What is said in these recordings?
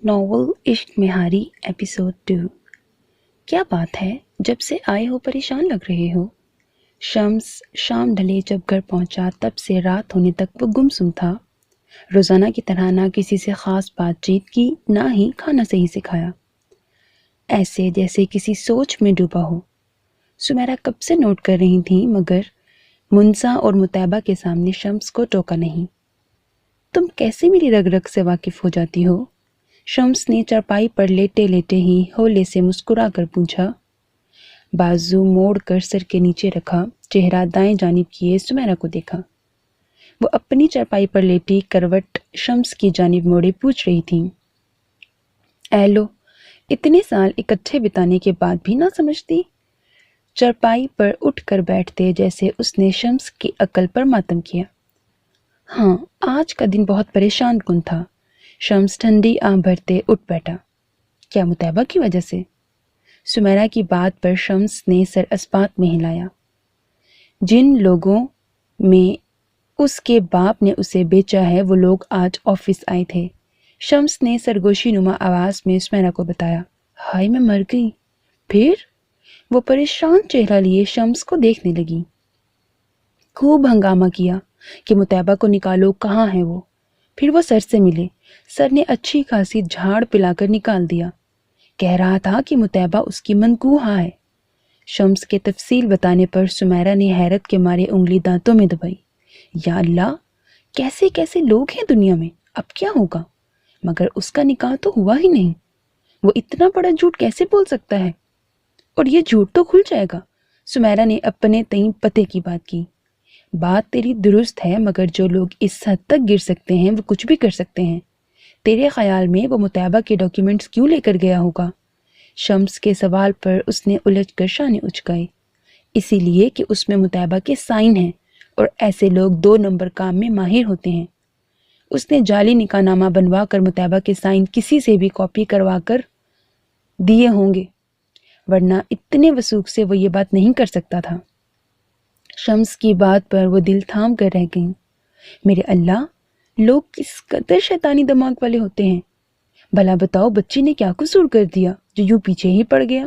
Novel عشق مہاری episode 2۔ کیا بات ہے، جب سے آئے ہو پریشان لگ رہے ہو؟ شمس شام ڈھلے جب گھر پہنچا تب سے رات ہونے تک وہ گمسم تھا۔ روزانہ کی طرح نہ کسی سے خاص بات چیت کی، نہ ہی کھانا صحیح سے کھایا، ایسے جیسے کسی سوچ میں ڈوبا ہو۔ سمیرا کب سے نوٹ کر رہی تھی مگر منسا اور مطیبہ کے سامنے شمس کو ٹوکا نہیں۔ تم کیسے میری رگ رگ سے واقف ہو جاتی ہو؟ شمس نے چارپائی پر لیٹے لیٹے ہی ہولے سے مسکرا کر پوچھا۔ بازو موڑ کر سر کے نیچے رکھا، چہرہ دائیں جانب کیے سمیرا کو دیکھا۔ وہ اپنی چارپائی پر لیٹی کروٹ شمس کی جانب موڑے پوچھ رہی تھی، اے لو، اتنے سال اکٹھے بتانے کے بعد بھی نہ سمجھتی؟ چارپائی پر اٹھ کر بیٹھتے جیسے اس نے شمس کی عقل پر ماتم کیا۔ ہاں، آج کا دن بہت پریشان کن تھا۔ شمس ٹھنڈی آنکھ بھرتے اٹھ بیٹھا۔ کیا مطیبہ کی وجہ سے؟ سمیرا کی بات پر شمس نے سر اسبات میں ہلایا۔ جن لوگوں میں اس کے باپ نے اسے بیچا ہے وہ لوگ آج آفس آئے تھے۔ شمس نے سرگوشی نما آواز میں سمیرا کو بتایا۔ ہائے، میں مر گئی۔ پھر وہ پریشان چہرہ لیے شمس کو دیکھنے لگی۔ خوب ہنگامہ کیا کہ مطیبہ کو نکالو، کہاں ہے وہ؟ پھر وہ سر سے ملے، سر نے اچھی خاصی جھاڑ پلا کر نکال دیا۔ کہہ رہا تھا کہ مطیبہ اس کی منکوحہ ہے۔ شمس کے تفصیل بتانے پر سمیرا نے حیرت کے مارے انگلی دانتوں میں دبائی۔ یا اللہ، کیسے کیسے لوگ ہیں دنیا میں، اب کیا ہوگا؟ مگر اس کا نکاح تو ہوا ہی نہیں، وہ اتنا بڑا جھوٹ کیسے بول سکتا ہے؟ اور یہ جھوٹ تو کھل جائے گا۔ سمیرا نے اپنے تئیں پتے کی بات کی۔ بات تیری درست ہے، مگر جو لوگ اس حد تک گر سکتے ہیں وہ کچھ بھی کر سکتے ہیں۔ تیرے خیال میں وہ مطیبہ کے ڈاکیومنٹس کیوں لے کر گیا ہوگا؟ شمس کے سوال پر اس نے الجھ کر شانے اچکائے۔ اسی لیے کہ اس میں مطیبہ کے سائن ہیں، اور ایسے لوگ 2 نمبر کام میں ماہر ہوتے ہیں۔ اس نے جعلی نکاح نامہ بنوا کر مطیبہ کے سائن کسی سے بھی کاپی کروا کر دیے ہوں گے، ورنہ اتنے وثوق سے وہ یہ بات نہیں کر سکتا تھا۔ شمس کی بات پر وہ دل تھام کر رہ گئیں۔ میرے اللہ، لوگ کس قدر شیطانی دماغ والے ہوتے ہیں۔ بھلا بتاؤ، بچی نے کیا قصور کر دیا جو یوں پیچھے ہی پڑ گیا؟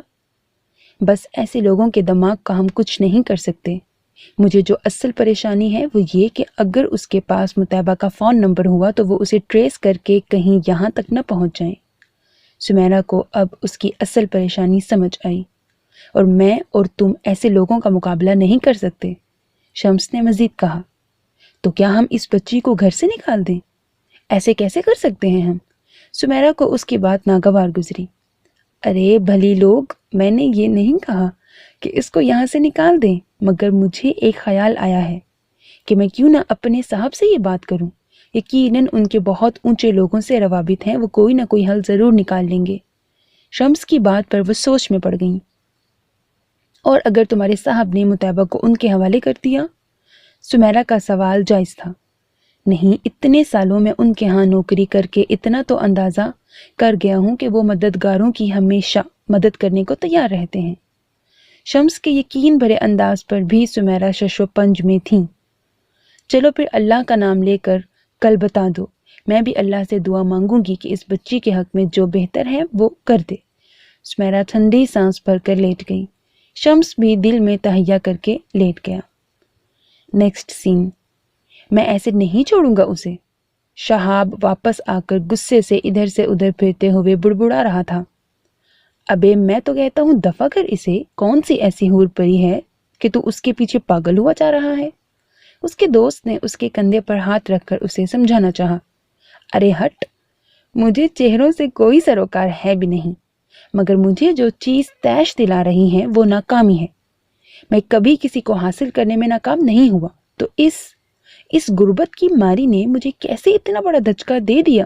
بس ایسے لوگوں کے دماغ کا ہم کچھ نہیں کر سکتے۔ مجھے جو اصل پریشانی ہے وہ یہ کہ اگر اس کے پاس مطیبہ کا فون نمبر ہوا تو وہ اسے ٹریس کر کے کہیں یہاں تک نہ پہنچ جائیں۔ سمیرا کو اب اس کی اصل پریشانی سمجھ آئی۔ اور میں اور تم ایسے لوگوں کا مقابلہ نہیں کر سکتے۔ شمس نے مزید کہا، تو کیا ہم اس بچی کو گھر سے نکال دیں؟ ایسے کیسے کر سکتے ہیں ہم؟ سمیرا کو اس کی بات ناگوار گزری۔ ارے بھلی لوگ، میں نے یہ نہیں کہا کہ اس کو یہاں سے نکال دیں، مگر مجھے ایک خیال آیا ہے کہ میں کیوں نہ اپنے صاحب سے یہ بات کروں۔ یقیناً ان کے بہت اونچے لوگوں سے روابط ہیں، وہ کوئی نہ کوئی حل ضرور نکال لیں گے۔ شمس کی بات پر وہ سوچ میں پڑ گئیں۔ اور اگر تمہارے صاحب نے مطیبہ کو ان کے حوالے کر دیا؟ سمیرا کا سوال جائز تھا۔ نہیں، اتنے سالوں میں ان کے ہاں نوکری کر کے اتنا تو اندازہ کر گیا ہوں کہ وہ مددگاروں کی ہمیشہ مدد کرنے کو تیار رہتے ہیں۔ شمس کے یقین بھرے انداز پر بھی سمیرا شش و پنج میں تھیں۔ چلو پھر اللہ کا نام لے کر کل بتا دو، میں بھی اللہ سے دعا مانگوں گی کہ اس بچی کے حق میں جو بہتر ہے وہ کر دے۔ سمیرا ٹھنڈی سانس بھر کر لیٹ گئی۔ شمس بھی دل میں تہیا کر کے لیٹ گیا۔ نیکسٹ سین۔ میں ایسے نہیں چھوڑوں گا اسے۔ شہاب واپس آ کر غصے سے ادھر سے ادھر پھرتے ہوئے بڑبڑا رہا تھا۔ ابے میں تو کہتا ہوں دفع کر اسے، کون سی ایسی حور پری ہے کہ تو اس کے پیچھے پاگل ہوا جا رہا ہے؟ اس کے دوست نے اس کے کندھے پر ہاتھ رکھ کر اسے سمجھانا چاہا۔ ارے ہٹ، مجھے چہروں سے کوئی سروکار ہے بھی نہیں، مگر مجھے جو چیز تیش دلا رہی ہے وہ ناکامی ہے۔ میں کبھی کسی کو حاصل کرنے میں ناکام نہیں ہوا، تو اس غربت کی ماری نے مجھے کیسے اتنا بڑا دھچکا دے دیا؟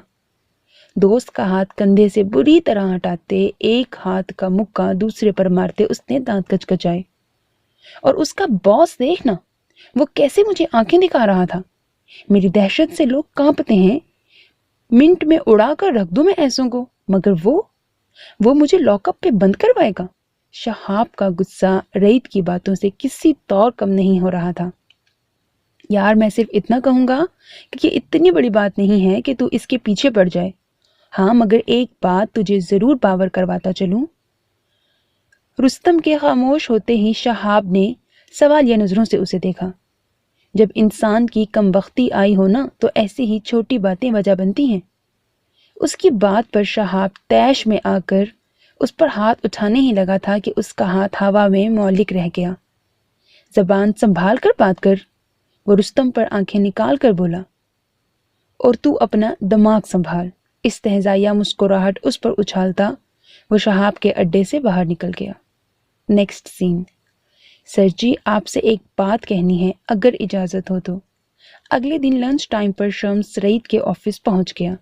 دوست کا ہاتھ کندھے سے بری طرح ہٹاتے، ایک ہاتھ کا مکہ دوسرے پر مارتے اس نے دانت کچکچائے۔ اور اس کا باس دیکھنا، وہ کیسے مجھے آنکھیں دکھا رہا تھا۔ میری دہشت سے لوگ کانپتے ہیں۔ منٹ میں اڑا کر رکھ دوں میں ایسوں کو، مگر وہ مجھے لاک اپ پہ بند کروائے گا۔ شہاب کا غصہ رعیت کی باتوں سے کسی طور کم نہیں ہو رہا تھا۔ یار، میں صرف اتنا کہوں گا کہ یہ اتنی بڑی بات نہیں ہے کہ تو اس کے پیچھے پڑ جائے۔ ہاں مگر ایک بات تجھے ضرور باور کرواتا چلوں۔ رستم کے خاموش ہوتے ہی شہاب نے سوالیہ نظروں سے اسے دیکھا۔ جب انسان کی کم بختی آئی ہو نا تو ایسی ہی چھوٹی باتیں وجہ بنتی ہیں۔ اس کی بات پر شہاب طیش میں آ کر اس پر ہاتھ اٹھانے ہی لگا تھا کہ اس کا ہاتھ ہوا میں معلق رہ گیا۔ زبان سنبھال کر بات کر، وہ رستم پر آنکھیں نکال کر بولا، اور تو اپنا دماغ سنبھال۔ استہزائیہ مسکراہٹ اس پر اچھالتا وہ شہاب کے اڈے سے باہر نکل گیا۔ نیکسٹ سین۔ سر جی آپ سے ایک بات کہنی ہے اگر اجازت ہو تو۔ اگلے دن لنچ ٹائم پر شمس رعید کے آفس پہنچ گیا۔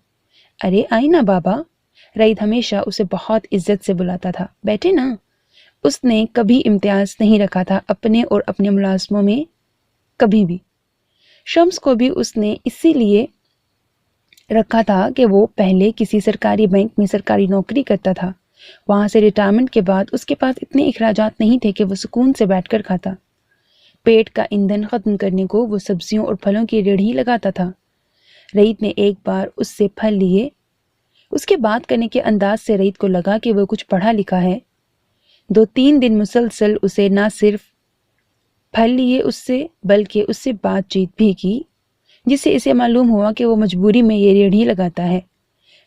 ارے آئی نا بابا، رعید ہمیشہ اسے بہت عزت سے بلاتا تھا، بیٹھے نا۔ اس نے کبھی امتیاز نہیں رکھا تھا اپنے اور اپنے ملازموں میں، کبھی بھی۔ شمس کو بھی اس نے اسی لیے رکھا تھا کہ وہ پہلے کسی سرکاری بینک میں سرکاری نوکری کرتا تھا۔ وہاں سے ریٹائرمنٹ کے بعد اس کے پاس اتنے اخراجات نہیں تھے کہ وہ سکون سے بیٹھ کر کھاتا۔ پیٹ کا ایندھن ختم کرنے کو وہ سبزیوں اور پھلوں کی ریڑھی لگاتا تھا۔ رعید نے ایک بار اس سے پھل لیے۔ اس کے بات کرنے کے انداز سے رعید کو لگا کہ وہ کچھ پڑھا لکھا ہے۔ 2-3 دن مسلسل اسے نہ صرف پھل لیے اس سے بلکہ اس سے بات چیت بھی کی، جس سے اسے معلوم ہوا کہ وہ مجبوری میں یہ ریڑھی لگاتا ہے۔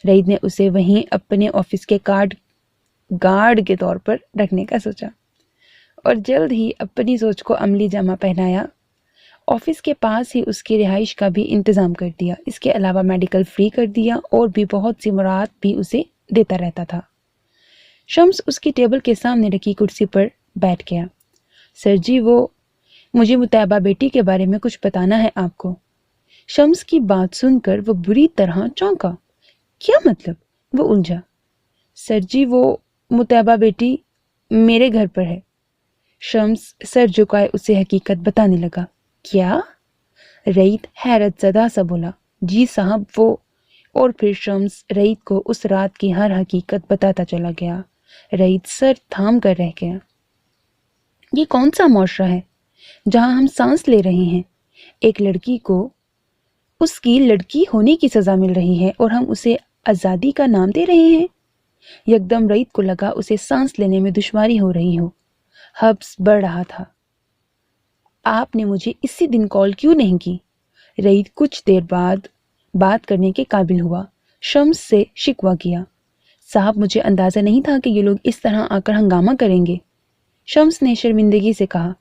رعید نے اسے وہیں اپنے آفس کے گارڈ کے طور پر رکھنے کا سوچا اور جلد ہی اپنی سوچ کو عملی جامہ پہنایا۔ آفس کے پاس ہی اس کی رہائش کا بھی انتظام کر دیا، اس کے علاوہ میڈیکل فری کر دیا اور بھی بہت سی مراعات بھی اسے دیتا رہتا تھا۔ شمس اس کی ٹیبل کے سامنے رکھی کرسی پر بیٹھ گیا۔ سر جی وہ مجھے مطیبہ بیٹی کے بارے میں کچھ بتانا ہے آپ کو۔ شمس کی بات سن کر وہ بری طرح چونکا۔ کیا مطلب؟ وہ الجھا۔ سر جی وہ مطیبہ بیٹی میرے گھر پر ہے۔ شمس سر جھکائے اسے حقیقت بتانے لگا۔ کیا؟ رعید حیرت زدہ سا بولا۔ جی صاحب وہ، اور پھر شمس رعید کو اس رات کی ہر حقیقت بتاتا چلا گیا۔ رعید سر تھام کر رہ گیا۔ یہ کون سا معاشرہ ہے جہاں ہم سانس لے رہے ہیں؟ ایک لڑکی کو اس کی لڑکی ہونے کی سزا مل رہی ہے اور ہم اسے آزادی کا نام دے رہے ہیں۔ یکدم رعید کو لگا اسے سانس لینے میں دشواری ہو رہی ہو۔ حبس بڑھ رہا تھا۔ آپ نے مجھے اسی دن کال کیوں نہیں کی؟ رعید کچھ دیر بعد بات کرنے کے قابل ہوا۔ شمس سے شکوہ کیا۔ صاحب مجھے اندازہ نہیں تھا کہ یہ لوگ اس طرح آ کر ہنگامہ کریں گے۔ شمس نے شرمندگی سے کہا۔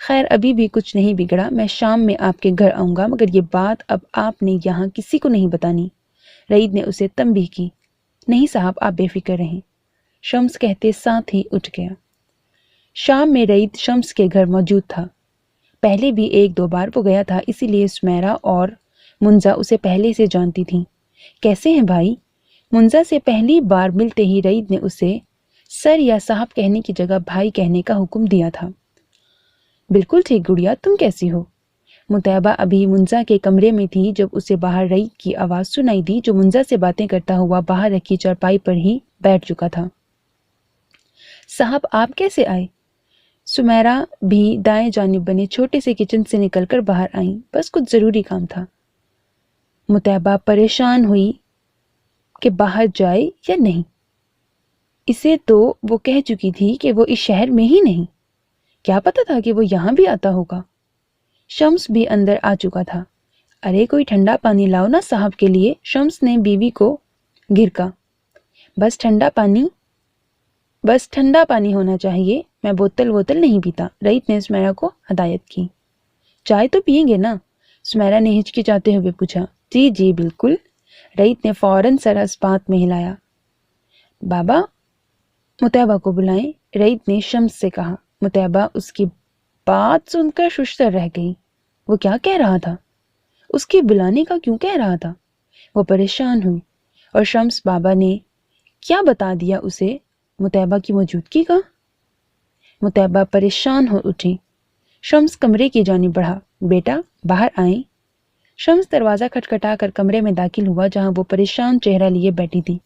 خیر ابھی بھی کچھ نہیں بگڑا، میں شام میں آپ کے گھر آؤں گا، مگر یہ بات اب آپ نے یہاں کسی کو نہیں بتانی۔ رعید نے اسے تنبیہ کی۔ نہیں صاحب آپ بے فکر رہیں، شمس کہتے ساتھ ہی اٹھ گیا۔ شام میں رعید شمس کے گھر موجود تھا۔ پہلے بھی 1-2 بار وہ گیا تھا، اسی لیے سمیرہ اور منزا اسے پہلے سے جانتی تھیں۔ کیسے ہیں بھائی؟ منزا سے پہلی بار ملتے ہی رعید نے اسے سر یا صاحب کہنے کی جگہ بھائی کہنے کا حکم دیا تھا۔ بالکل ٹھیک گڑیا، تم کیسی ہو؟ مطیبہ ابھی منزا کے کمرے میں تھی جب اسے باہر رعید کی آواز سنائی دی، جو منزا سے باتیں کرتا ہوا باہر رکھی چارپائی پر ہی بیٹھ چکا تھا۔ صاحب آپ کیسے آئے؟ سمیرہ بھی دائیں جانب بنے چھوٹے سے کچن سے نکل کر باہر آئیں، بس کچھ ضروری کام تھا۔ مطیبہ پریشان ہوئی کہ باہر جائے یا نہیں۔ اسے تو وہ کہہ چکی تھی کہ وہ اس شہر میں ہی نہیں، کیا پتا تھا کہ وہ یہاں بھی آتا ہوگا۔ شمس بھی اندر آ چکا تھا۔ ارے کوئی ٹھنڈا پانی لاؤ نا صاحب کے لیے، شمس نے بیوی کو گھرکا۔ بس ٹھنڈا پانی ہونا چاہیے، میں بوتل نہیں پیتا، رعید نے سمیرہ کو ہدایت کی۔ چائے تو پئیں گے نا؟ سمیرہ نے ہچکچاتے ہوئے پوچھا۔ جی جی بالکل، رعید نے فوراً سر اس بات میں ہلایا۔ بابا مطیبہ کو بلائیں، رعید نے شمس سے کہا۔ مطیبہ اس کی بات سن کر ششدر رہ گئی۔ وہ کیا کہہ رہا تھا؟ اس کے بلانے کا کیوں کہہ رہا تھا؟ وہ پریشان ہوئی۔ اور شمس بابا نے کیا بتا دیا اسے مطیبہ کی موجودگی کا؟ مطیبہ پریشان ہو اٹھی۔ شمس کمرے کی جانب بڑھا۔ بیٹا باہر آئیں۔ شمس دروازہ کھٹکھٹا کر کمرے میں داخل ہوا جہاں وہ پریشان چہرہ لیے بیٹھی تھی۔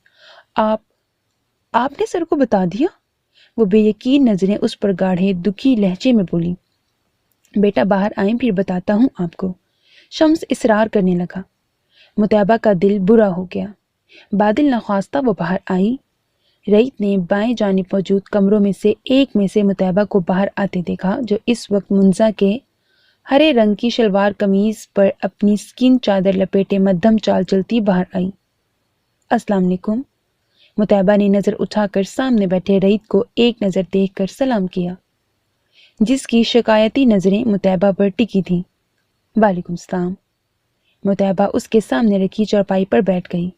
آپ نے سر کو بتا دیا؟ وہ بے یقین نظریں اس پر گاڑے دکھی لہجے میں بولی۔ بیٹا باہر آئیں پھر بتاتا ہوں آپ کو۔ شمس اصرار کرنے لگا۔ مطیبہ کا دل برا ہو گیا۔ بادل نخواستہ وہ باہر آئی۔ رعیت نے بائیں جانب موجود کمروں میں سے ایک میں سے مطیبہ کو باہر آتے دیکھا، جو اس وقت منزا کے ہرے رنگ کی شلوار قمیض پر اپنی سکین چادر لپیٹے مدھم چال چلتی باہر آئی۔ السلام علیکم۔ مطیبہ نے نظر اٹھا کر سامنے بیٹھے رعیت کو ایک نظر دیکھ کر سلام کیا، جس کی شکایتی نظریں مطیبہ پر ٹکی تھیں۔ وعلیکم السلام۔ مطیبہ اس کے سامنے رکھی چارپائی پر بیٹھ گئی۔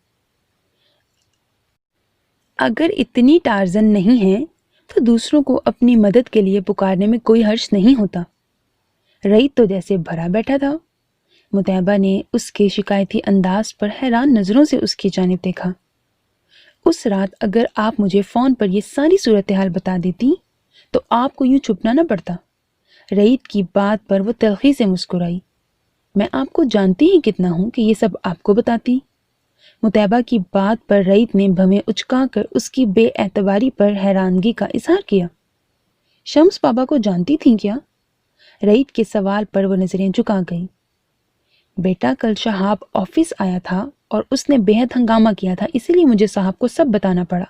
اگر اتنی ٹارزن نہیں ہے تو دوسروں کو اپنی مدد کے لیے پکارنے میں کوئی حرج نہیں ہوتا۔ رعیت تو جیسے بھرا بیٹھا تھا۔ مطیبہ نے اس کے شکایتی انداز پر حیران نظروں سے اس کی جانب دیکھا۔ اس رات اگر آپ مجھے فون پر یہ ساری صورتحال بتا دیتی تو آپ کو یوں چھپنا نہ پڑتا۔ رعیت کی بات پر وہ تلخی سے مسکرائی۔ میں آپ کو جانتی ہی کتنا ہوں کہ یہ سب آپ کو بتاتی۔ مطیبہ کی بات پر رعیت نے بھویں اچکا کر اس کی بے اعتباری پر حیرانگی کا اظہار کیا۔ شمس بابا کو جانتی تھیں کیا؟ رعیت کے سوال پر وہ نظریں جھکا گئی۔ بیٹا کل شہاب آفس آیا تھا اور اس نے بے حد ہنگامہ کیا تھا، اسی لیے مجھے صاحب کو سب بتانا پڑا۔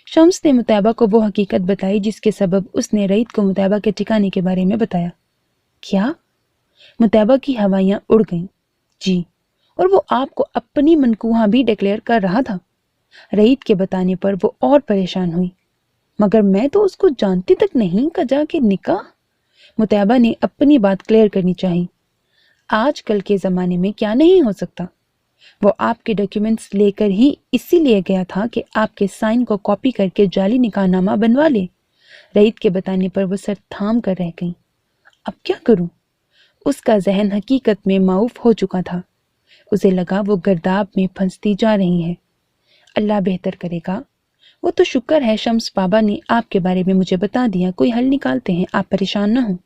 شمس نے مطیبہ کو وہ حقیقت بتائی جس کے سبب اس نے رعیت کو مطیبہ کے ٹھکانے کے بارے میں بتایا۔ کیا؟ مطیبہ کی ہوائیاں اڑ گئیں۔ جی، اور وہ آپ کو اپنی منکوہاں بھی ڈکلیئر کر رہا تھا۔ رعیت کے بتانے پر وہ اور پریشان ہوئی۔ مگر میں تو اس کو جانتی تک نہیں، کجا کہ نکاح۔ مطیبہ نے اپنی بات کلیئر کرنی چاہی۔ آج کل کے زمانے میں کیا نہیں ہو سکتا؟ وہ آپ کے ڈاکیومنٹس لے کر ہی اسی لیے گیا تھا کہ آپ کے سائن کو کاپی کر کے جعلی نکاح نامہ بنوا لے۔ رعیت کے بتانے پر وہ سر تھام کر رہ گئی۔ اب کیا کروں؟ اس کا ذہن حقیقت میں معاف ہو چکا تھا۔ اسے لگا وہ گرداب میں پھنستی جا رہی ہے۔ اللہ بہتر کرے گا۔ وہ تو شکر ہے شمس بابا نے آپ کے بارے میں مجھے بتا دیا، کوئی حل نکالتے ہیں، آپ پریشان نہ ہوں۔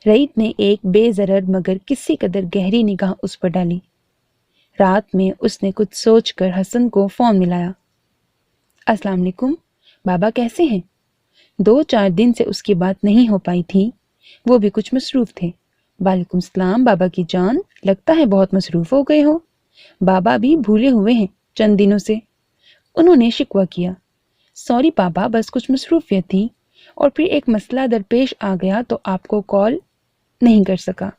رعیت نے ایک بے ضرر مگر کسی قدر گہری نگاہ اس پر ڈالی۔ رات میں اس نے کچھ سوچ کر حسن کو فون ملایا۔ السلام علیکم، بابا کیسے ہیں؟ 2-4 دن سے اس کی بات نہیں ہو پائی تھی، وہ بھی کچھ مصروف تھے۔ وعلیکم السلام بابا کی جان، لگتا ہے بہت مصروف ہو گئے ہو۔ بابا بھی بھولے ہوئے ہیں چند دنوں سے، انہوں نے شکوہ کیا۔ سوری بابا، بس کچھ مصروفیت تھی اور پھر ایک مسئلہ درپیش آ گیا تو آپ کو کال نہیں کر سکا۔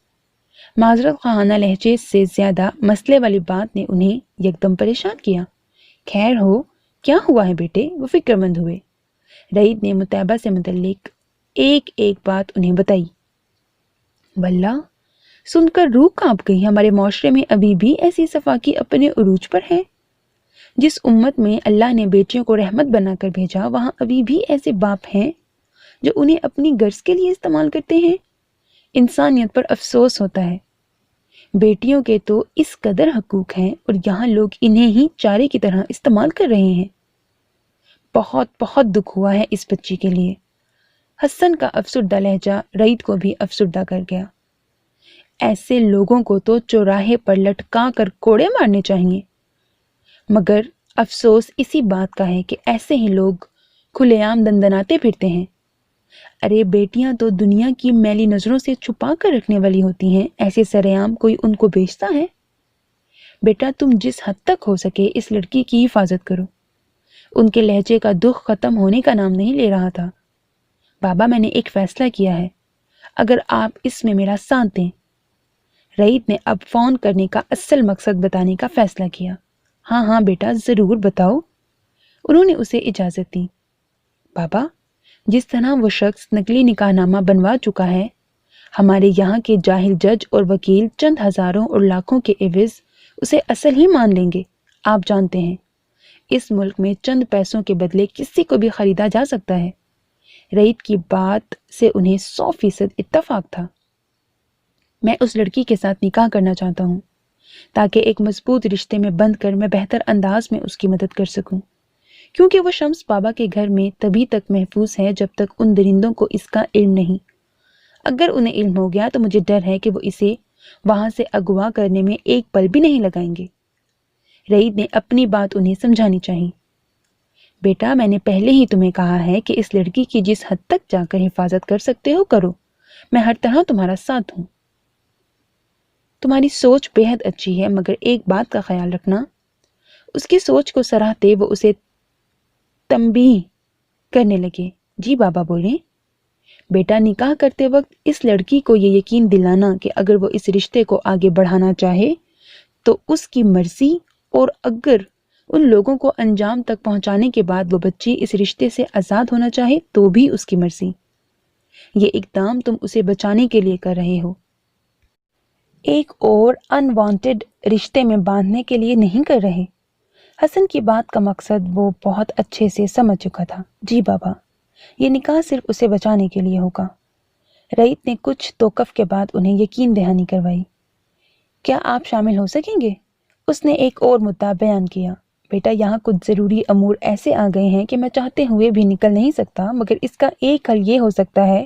معذرت خواہانہ لہجے سے زیادہ مسئلے والی بات نے انہیں یکدم پریشان کیا۔ خیر ہو، کیا ہوا ہے بیٹے؟ وہ فکر مند ہوئے۔ رعیت نے مطیبہ سے متعلق ایک ایک بات انہیں بتائی۔ واللہ، سن کر روح کانپ گئی۔ ہمارے معاشرے میں ابھی بھی ایسی صفاقی اپنے عروج پر ہے۔ جس امت میں اللہ نے بیٹیوں کو رحمت بنا کر بھیجا، وہاں ابھی بھی ایسے باپ ہیں جو انہیں اپنی غرض کے لیے استعمال کرتے ہیں۔ انسانیت پر افسوس ہوتا ہے۔ بیٹیوں کے تو اس قدر حقوق ہیں اور یہاں لوگ انہیں ہی چارے کی طرح استعمال کر رہے ہیں۔ بہت بہت دکھ ہوا ہے اس بچی کے لیے۔ حسن کا افسردہ لہجہ رعیت کو بھی افسردہ کر گیا۔ ایسے لوگوں کو تو چوراہے پر لٹکا کر کوڑے مارنے چاہیے، مگر افسوس اسی بات کا ہے کہ ایسے ہی لوگ کھلے عام دندناتے پھرتے ہیں۔ ارے بیٹیاں تو دنیا کی میلی نظروں سے چھپا کر رکھنے والی ہوتی ہیں، ایسے سرے عام کوئی ان کو بیچتا ہے؟ بیٹا تم جس حد تک ہو سکے اس لڑکی کی حفاظت کرو۔ ان کے لہجے کا دکھ ختم ہونے کا نام نہیں لے رہا تھا۔ بابا میں نے ایک فیصلہ کیا ہے، اگر آپ اس میں میرا ساتھ دیں۔ رعیت نے اب فون کرنے کا اصل مقصد بتانے کا فیصلہ کیا۔ ہاں ہاں بیٹا ضرور بتاؤ۔ انہوں نے اسے اجازت دی۔ بابا، جس طرح وہ شخص نقلی نکاح نامہ بنوا چکا ہے، ہمارے یہاں کے جاہل جج اور وکیل چند ہزاروں اور لاکھوں کے عوض اسے اصل ہی مان لیں گے۔ آپ جانتے ہیں اس ملک میں چند پیسوں کے بدلے کسی کو بھی خریدا جا سکتا ہے۔ رعیت کی بات سے انہیں 100% اتفاق تھا۔ میں اس لڑکی کے ساتھ نکاح کرنا چاہتا ہوں تاکہ ایک مضبوط رشتے میں بند کر میں بہتر انداز میں اس کی مدد کر سکوں، کیونکہ وہ شمس بابا کے گھر میں تبھی تک محفوظ ہے جب تک ان درندوں کو اس کا علم نہیں۔ اگر انہیں علم ہو گیا تو مجھے ڈر ہے کہ وہ اسے وہاں سے اغوا کرنے میں ایک پل بھی نہیں لگائیں گے۔ رعیت نے اپنی بات انہیں سمجھانی چاہی۔ بیٹا میں نے پہلے ہی تمہیں کہا ہے کہ اس لڑکی کی جس حد تک جا کر حفاظت کر سکتے ہو کرو، میں ہر طرح تمہارا ساتھ ہوں۔ تمہاری سوچ بے حد اچھی ہے، مگر ایک بات کا خیال رکھنا، اس کی سوچ کو سراہتے وہ اسے تنبیہ کرنے لگے۔ جی بابا بولیں۔ بیٹا، نکاح کرتے وقت اس لڑکی کو یہ یقین دلانا کہ اگر وہ اس رشتے کو آگے بڑھانا چاہے تو اس کی مرضی، اور اگر ان لوگوں کو انجام تک پہنچانے کے بعد وہ بچی اس رشتے سے آزاد ہونا چاہے تو بھی اس کی مرضی۔ یہ اقدام تم اسے بچانے کے لیے کر رہے ہو، ایک اور انوانٹڈ رشتے میں باندھنے کے لیے نہیں کر رہے۔ حسن کی بات کا مقصد وہ بہت اچھے سے سمجھ چکا تھا۔ جی بابا، یہ نکاح صرف اسے بچانے کے لیے ہوگا۔ رئیت نے کچھ توقف کے بعد انہیں یقین دہانی کروائی۔ کیا آپ شامل ہو سکیں گے؟ اس نے ایک اور مدعا بیان کیا۔ بیٹا، یہاں کچھ ضروری امور ایسے آ گئے ہیں کہ میں چاہتے ہوئے بھی نکل نہیں سکتا، مگر اس کا ایک حل یہ ہو سکتا ہے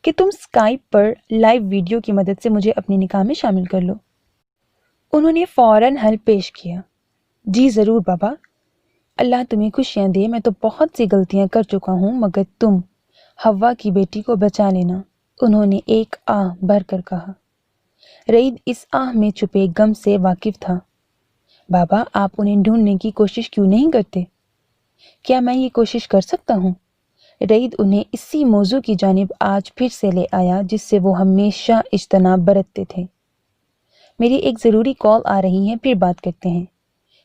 کہ تم اسکائپ پر لائیو ویڈیو کی مدد سے مجھے اپنی نکاح میں شامل کر لو۔ انہوں نے فوراً حل پیش کیا۔ جی ضرور بابا، اللہ تمہیں خوشیاں دے، میں تو بہت سی غلطیاں کر چکا ہوں، مگر تم حوا کی بیٹی کو بچا لینا، انہوں نے ایک آہ بھر کر کہا۔ رئید اس آہ میں چھپے غم سے واقف تھا۔ بابا، آپ انہیں ڈھونڈنے کی کوشش کیوں نہیں کرتے؟ کیا میں یہ کوشش کر سکتا ہوں؟ رئید انہیں اسی موضوع کی جانب آج پھر سے لے آیا جس سے وہ ہمیشہ اجتناب برتتے تھے۔ میری ایک ضروری کال آ رہی ہے، پھر بات کرتے ہیں۔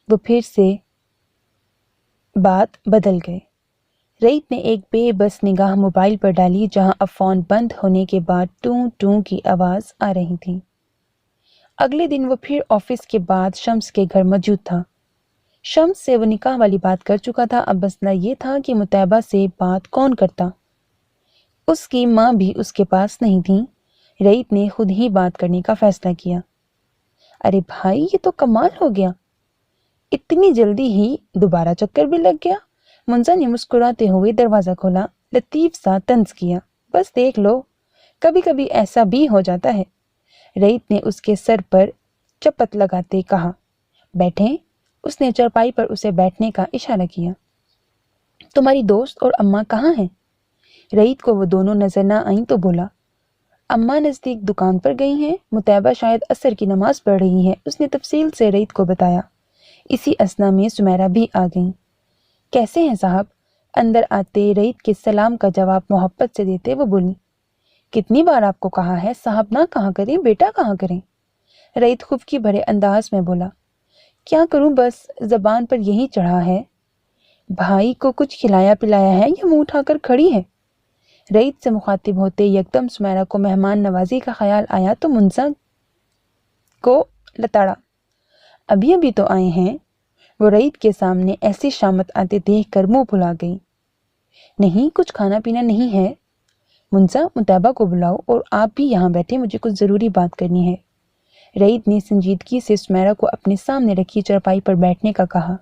وہ پھر سے بات بدل گئے۔ رئید نے ایک بے بس نگاہ موبائل پر ڈالی جہاں اب فون بند ہونے کے بعد ٹوں ٹوں کی آواز آ رہی تھی۔ اگلے دن وہ پھر آفس کے بعد شمس کے گھر موجود تھا۔ شمس سے وہ نکاح والی بات کر چکا تھا، اب مسئلہ یہ تھا کہ مطیبہ سے بات کون کرتا۔ اس کی ماں بھی اس کے پاس نہیں تھی۔ رئید نے خود ہی بات کرنے کا فیصلہ کیا۔ ارے بھائی، یہ تو کمال ہو گیا، اتنی جلدی ہی دوبارہ چکر بھی لگ گیا۔ منزا نے مسکراتے ہوئے دروازہ کھولا، لطیف سا طنز کیا۔ بس دیکھ لو، کبھی کبھی ایسا بھی ہو جاتا ہے۔ رئید نے اس کے سر پر چپت لگاتے کہا۔ بیٹھیں۔ اس نے چرپائی پر اسے بیٹھنے کا اشارہ کیا۔ تمہاری دوست اور اماں کہاں ہیں؟ رئید کو وہ دونوں نظر نہ آئیں تو بولا، اماں نزدیک دکان پر گئی ہیں، مطیبہ شاید عصر کی نماز پڑھ رہی ہے۔ اس نے تفصیل سے رئید کو بتایا۔ اسی اثنا میں سمیرہ بھی آ گئیں۔ کیسے ہیں صاحب؟ اندر آتے رئید کے سلام کا جواب محبت سے دیتے وہ بولی، کتنی بار آپ کو کہا ہے صاحب نہ کہا کریں، بیٹا کہا کریں۔ رئید خفگی بھرے انداز میں بولا، کیا کروں، بس زبان پر یہی چڑھا ہے۔ بھائی کو کچھ کھلایا پلایا ہے یا منہ اٹھا کر کھڑی ہے؟ رئید سے مخاطب ہوتے یکدم سمیرہ کو مہمان نوازی کا خیال آیا تو منزا کو لتاڑا۔ ابھی ابھی تو آئے ہیں۔ وہ رئید کے سامنے ایسی شامت آتے دیکھ کر منہ پھلا گئی۔ نہیں، کچھ کھانا پینا نہیں ہے۔ منزا، مطیبہ کو بلاؤ اور آپ بھی یہاں بیٹھے، مجھے کچھ ضروری بات کرنی ہے۔ رئید نے سنجیدگی سے سمیرہ کو اپنے سامنے رکھی چرپائی پر بیٹھنے کا کہا۔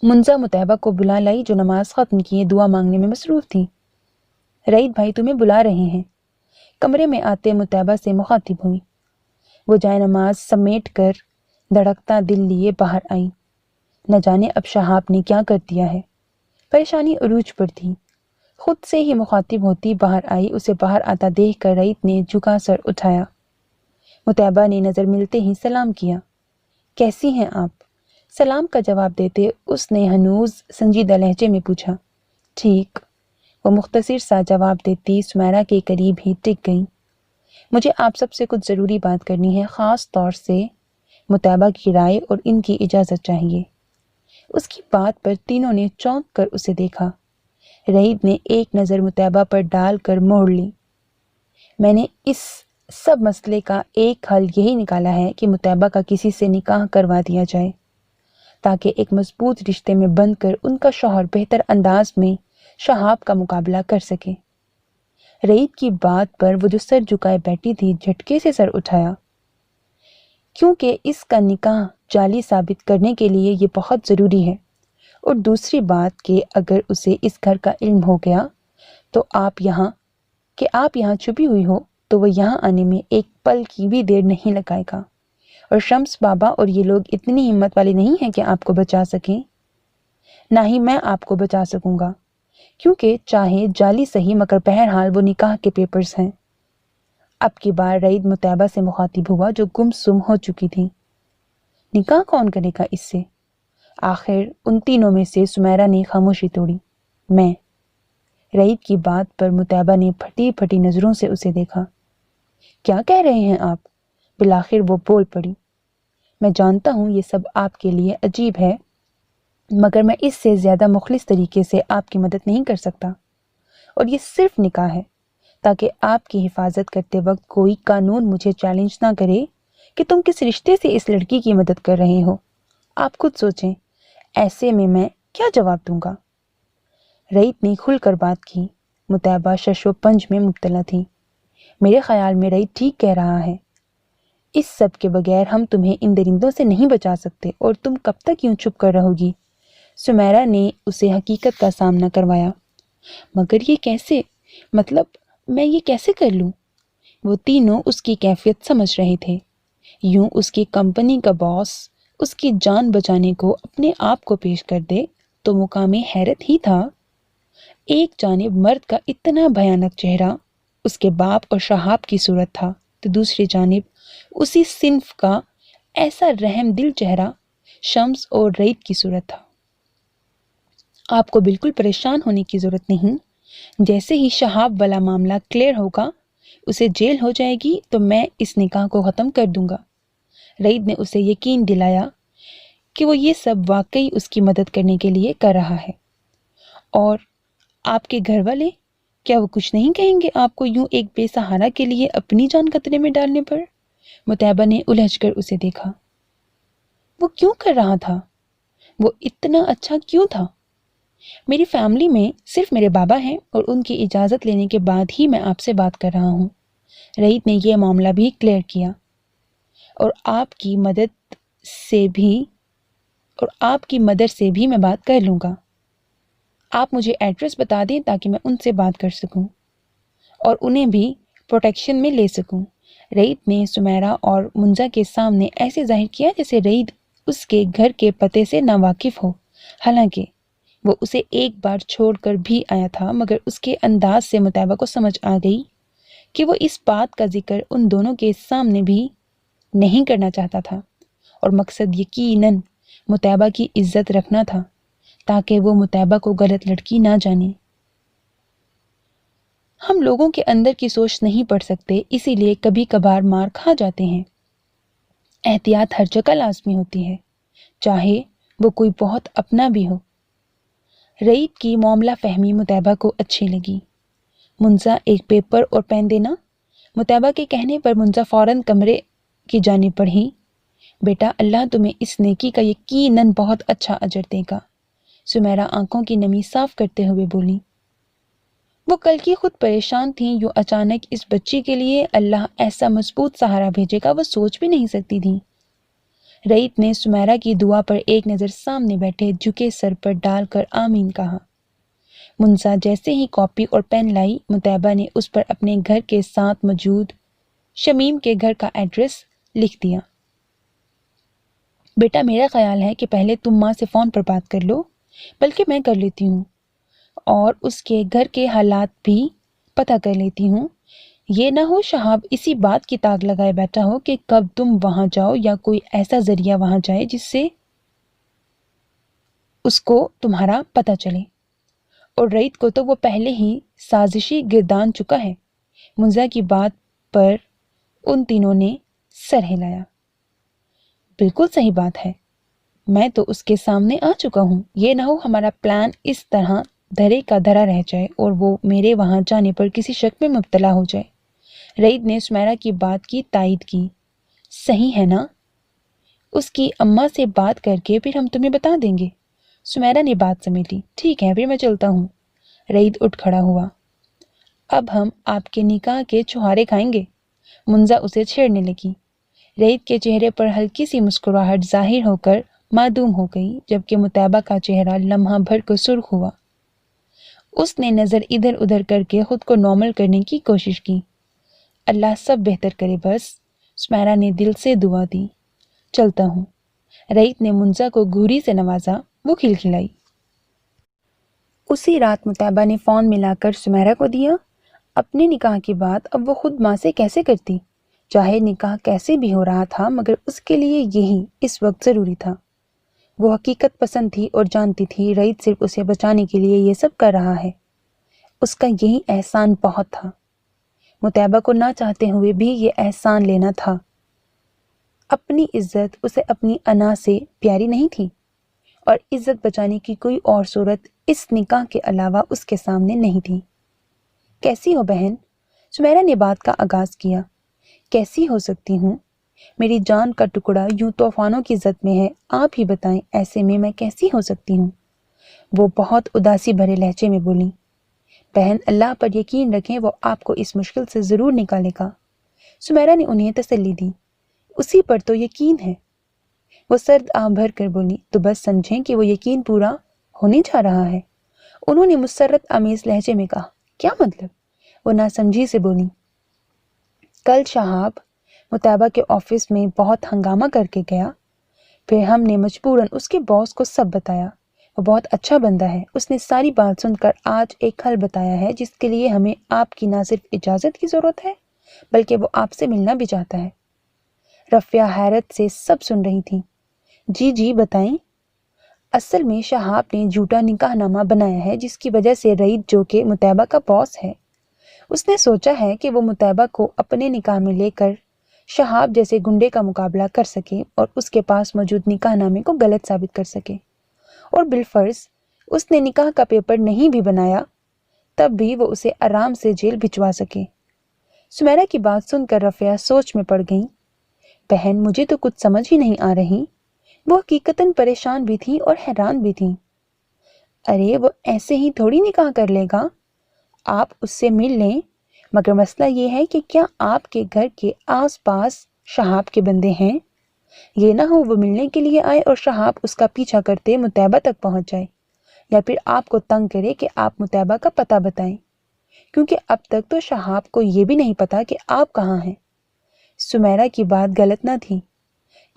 منزا مطیبہ کو بلا لائی جو نماز ختم کیے دعا مانگنے میں مصروف تھی۔ رئید بھائی تمہیں بلا رہے ہیں۔ کمرے میں آتے مطیبہ سے مخاطب ہوئی۔ وہ جائے نماز سمیٹ کر دھڑکتا دل لیے باہر آئی۔ نہ جانے اب شہاب نے کیا کر دیا ہے۔ پریشانی عروج پر تھی۔ خود سے ہی مخاطب ہوتی باہر آئی۔ اسے باہر آتا دیکھ کر رئید نے جھکا سر اٹھایا۔ مطیبہ نے نظر ملتے ہی سلام کیا۔ کیسی ہیں آپ؟ سلام کا جواب دیتے اس نے ہنوز سنجیدہ لہجے میں پوچھا۔ ٹھیک۔ وہ مختصر سا جواب دیتی سمیرہ کے قریب ہی ٹک گئی۔ مجھے آپ سب سے کچھ ضروری بات کرنی ہے، خاص طور سے مطیبہ کی رائے اور ان کی اجازت چاہیے۔ اس کی بات پر تینوں نے چونک کر اسے دیکھا۔ رئید نے ایک نظر مطیبہ پر ڈال کر موڑ لی۔ میں نے اس سب مسئلے کا ایک حل یہی نکالا ہے کہ مطیبہ کا کسی سے نکاح کروا دیا جائے تاکہ ایک مضبوط رشتے میں بند کر ان کا شوہر بہتر انداز میں شہاب کا مقابلہ کر سکے۔ رئید کی بات پر وہ جو سر جھکائے بیٹھی تھی جھٹکے سے سر اٹھایا، کیونکہ اس کا نکاح جعلی ثابت کرنے کے لیے یہ بہت ضروری ہے، اور دوسری بات کہ اگر اسے اس گھر کا علم ہو گیا تو آپ یہاں چھپی ہوئی ہو تو وہ یہاں آنے میں ایک پل کی بھی دیر نہیں لگائے گا، اور شمس بابا اور یہ لوگ اتنی ہمت والے نہیں ہیں کہ آپ کو بچا سکیں۔ نہ ہی میں آپ کو بچا سکوں گا، کیونکہ چاہے جعلی صحیح مگر بہرحال وہ نکاح کے پیپرز ہیں۔ اب کی بار رئید مطیبہ سے مخاطب ہوا جو گم سم ہو چکی تھی۔ نکاح کون کرے گا اس سے؟ آخر ان تینوں میں سے سمیرہ نے خاموشی توڑی۔ میں۔ رعید کی بات پر مطیبہ نے پھٹی پھٹی نظروں سے اسے دیکھا۔ کیا کہہ رہے ہیں آپ؟ بالآخر وہ بول پڑی۔ میں جانتا ہوں یہ سب آپ کے لیے عجیب ہے، مگر میں اس سے زیادہ مخلص طریقے سے آپ کی مدد نہیں کر سکتا، اور یہ صرف نکاح ہے تاکہ آپ کی حفاظت کرتے وقت کوئی قانون مجھے چیلنج نہ کرے کہ تم کس رشتے سے اس لڑکی کی مدد کر رہے ہو۔ آپ خود سوچیں، ایسے میں کیا جواب دوں گا؟ رعید نے کھل کر بات کی۔ مطیبہ شش و پنج میں مبتلا تھی۔ میرے خیال میں رعید ٹھیک کہہ رہا ہے۔ اس سب کے بغیر ہم تمہیں ان درندوں سے نہیں بچا سکتے، اور تم کب تک یوں چھپ کر رہو گی؟ سمیرہ نے اسے حقیقت کا سامنا کروایا۔ مگر یہ کیسے؟ مطلب میں یہ کیسے کر لوں؟ وہ تینوں اس کی کیفیت سمجھ رہے تھے۔ یوں اس کی کمپنی کا باس اس کی جان بچانے کو اپنے آپ کو پیش کر دے تو مقام حیرت ہی تھا۔ ایک جانب مرد کا اتنا بھیانک چہرہ اس کے باپ اور شہاب کی صورت تھا، تو دوسری جانب اسی صنف کا ایسا رحم دل چہرہ شمس اور رعید کی صورت تھا۔ آپ کو بالکل پریشان ہونے کی ضرورت نہیں۔ جیسے ہی شہاب والا معاملہ کلیئر ہوگا، اسے جیل ہو جائے گی، تو میں اس نکاح کو ختم کر دوں گا۔ رعید نے اسے یقین دلایا کہ وہ یہ سب واقعی اس کی مدد کرنے کے لیے کر رہا ہے۔ اور آپ کے گھر والے، کیا وہ کچھ نہیں کہیں گے آپ کو یوں ایک بے سہارا کے لیے اپنی جان خطرے میں ڈالنے پر؟ مطیبہ نے الجھ کر اسے دیکھا۔ وہ کیوں کر رہا تھا؟ وہ اتنا اچھا کیوں تھا؟ میری فیملی میں صرف میرے بابا ہیں، اور ان کی اجازت لینے کے بعد ہی میں آپ سے بات کر رہا ہوں۔ رعید نے یہ معاملہ بھی کلیئر کیا۔ اور آپ کی مدر سے بھی میں بات کر لوں گا۔ آپ مجھے ایڈریس بتا دیں تاکہ میں ان سے بات کر سکوں اور انہیں بھی پروٹیکشن میں لے سکوں۔ رعید نے سمیرہ اور منزا کے سامنے ایسے ظاہر کیا جیسے رعید اس کے گھر کے پتے سے ناواقف ہو، حالانکہ وہ اسے ایک بار چھوڑ کر بھی آیا تھا، مگر اس کے انداز سے مطیبہ کو سمجھ آ گئی کہ وہ اس بات کا ذکر ان دونوں کے سامنے بھی نہیں کرنا چاہتا تھا، اور مقصد یقیناً مطیبہ کی عزت رکھنا تھا تاکہ وہ مطیبہ کو غلط لڑکی نہ جانے۔ ہم لوگوں کے اندر کی سوچ نہیں پڑھ سکتے، اسی لیے کبھی کبھار مار کھا جاتے ہیں۔ احتیاط ہر جگہ لازمی ہوتی ہے، چاہے وہ کوئی بہت اپنا بھی ہو۔ رعید کی معاملہ فہمی مطیبہ کو اچھی لگی۔ منزا ایک پیپر اور پین دینا؟ مطیبہ کے کہنے پر منزا فوراً کمرے کی جانب بڑھی۔ بیٹا، اللہ تمہیں اس نیکی کا یقیناً بہت اچھا اجر دے گا، سمیرہ آنکھوں کی نمی صاف کرتے ہوئے بولی۔ وہ کل کی خود پریشان تھیں، یوں اچانک اس بچی کے لیے اللہ ایسا مضبوط سہارا بھیجے گا وہ سوچ بھی نہیں سکتی تھیں۔ رعید نے سمیرہ کی دعا پر ایک نظر سامنے بیٹھے جھکے سر پر ڈال کر آمین کہا۔ منزا جیسے ہی کاپی اور پین لائی، مطیبہ نے اس پر اپنے گھر کے ساتھ موجود شمیم کے گھر کا ایڈریس لکھ دیا۔ بیٹا، میرا خیال ہے کہ پہلے تم ماں سے فون پر بات کر لو، بلکہ میں کر لیتی ہوں، اور اس کے گھر کے حالات بھی پتہ کر لیتی ہوں۔ یہ نہ ہو شہاب اسی بات کی تاک لگائے بیٹھا ہو کہ کب تم وہاں جاؤ یا کوئی ایسا ذریعہ وہاں جائے جس سے اس کو تمہارا پتہ چلے، اور رعید کو تو وہ پہلے ہی سازشی گردان چکا ہے۔ منزا کی بات پر ان تینوں نے سر ہلایا۔ بالکل صحیح بات ہے، میں تو اس کے سامنے آ چکا ہوں۔ یہ نہ ہو ہمارا پلان اس طرح دھرے کا دھرا رہ جائے اور وہ میرے وہاں جانے پر کسی شک میں مبتلا ہو جائے۔ رعید نے سمیرہ کی بات کی تائید کی۔ صحیح ہے نا؟ اس کی اماں سے بات کر کے پھر ہم تمہیں بتا دیں گے۔ سمیرہ نے بات سمیٹی۔ ٹھیک ہے، پھر میں چلتا ہوں۔ رعید اٹھ کھڑا ہوا۔ اب ہم آپ کے نکاح کے چھہارے کھائیں گے، منزا اسے چھیڑنے لگی۔ رعید کے چہرے پر ہلکی سی مسکراہٹ ظاہر ہو کر معدوم ہو گئی، جبکہ مطیبہ کا چہرہ لمحہ بھر کو سرخ ہوا۔ اس نے نظر ادھر ادھر کر کے خود کو نارمل کرنے کی کوشش کی۔ اللہ سب بہتر کرے بس، سمیرہ نے دل سے دعا دی۔ چلتا ہوں۔ رعید نے منزا کو گھوری سے نوازا، وہ کھلکھلائی۔ اسی رات مطیبہ نے فون ملا کر سمیرہ کو دیا۔ اپنے نکاح کی بات اب وہ خود ماں سے کیسے کرتی؟ چاہے نکاح کیسے بھی ہو رہا تھا، مگر اس کے لیے یہی اس وقت ضروری تھا۔ وہ حقیقت پسند تھی اور جانتی تھی رئیت صرف اسے بچانے کے لیے یہ سب کر رہا ہے۔ اس کا یہی احسان بہت تھا۔ متعبہ کو نہ چاہتے ہوئے بھی یہ احسان لینا تھا۔ اپنی عزت اسے اپنی انا سے پیاری نہیں تھی، اور عزت بچانے کی کوئی اور صورت اس نکاح کے علاوہ اس کے سامنے نہیں تھی۔ کیسی ہو بہن؟ سمیرہ نے بات کا آغاز کیا۔ کیسی ہو سکتی ہوں؟ میری جان کا ٹکڑا یوں طوفانوں کی زد میں ہے، آپ ہی بتائیں ایسے میں کیسی ہو سکتی ہوں؟ وہ بہت اداسی بھرے لہجے میں بولی۔ بہن اللہ پر یقین رکھیں، وہ آپ کو اس مشکل سے ضرور نکالے گا۔ سمیرہ نے انہیں تسلی دی۔ اسی پر تو یقین ہے۔ وہ سرد آہ بھر کر بولی، تو بس سمجھیں کہ وہ یقین پورا ہونے جا رہا ہے۔ انہوں نے مسرت آمیز لہجے میں کہا، کیا مطلب؟ وہ ناسمجھی سے بولی، کل شہاب متعبہ کے آفس میں بہت ہنگامہ کر کے گیا، پھر ہم نے مجبوراً اس کے باس کو سب بتایا۔ وہ بہت اچھا بندہ ہے، اس نے ساری بات سن کر آج ایک حل بتایا ہے جس کے لیے ہمیں آپ کی نہ صرف اجازت کی ضرورت ہے بلکہ وہ آپ سے ملنا بھی چاہتا ہے۔ رفیہ حیرت سے سب سن رہی تھی۔ جی جی بتائیں۔ اصل میں شہاب نے جھوٹا نکاح نامہ بنایا ہے جس کی وجہ سے رئیت جو کہ متعبہ کا باس ہے، اس نے سوچا ہے کہ وہ متعبہ کو اپنے نکاح میں لے کر شہاب جیسے گنڈے کا مقابلہ کر سکے اور اس کے پاس موجود نکاح نامے کو غلط ثابت کر سکے، اور بالفرض اس نے نکاح کا پیپر نہیں بھی بنایا تب بھی وہ اسے آرام سے جیل بھجوا سکے۔ سمیرہ کی بات سن کر رفیہ سوچ میں پڑ گئیں۔ بہن مجھے تو کچھ سمجھ ہی نہیں آ رہی۔ وہ حقیقتاً پریشان بھی تھی اور حیران بھی تھی۔ ارے وہ ایسے ہی تھوڑی نکاح کر لے گا، آپ اس سے مل لیں، مگر مسئلہ یہ ہے کہ کیا آپ کے گھر کے آس پاس شہاب کے بندے ہیں؟ یہ نہ ہو وہ ملنے کے لیے آئے اور شہاب اس کا پیچھا کرتے متعبہ تک پہنچ جائے، یا پھر آپ کو تنگ کرے کہ آپ متعبہ کا پتہ بتائیں، کیونکہ اب تک تو شہاب کو یہ بھی نہیں پتا کہ آپ کہاں ہیں۔ سمیرہ کی بات غلط نہ تھی،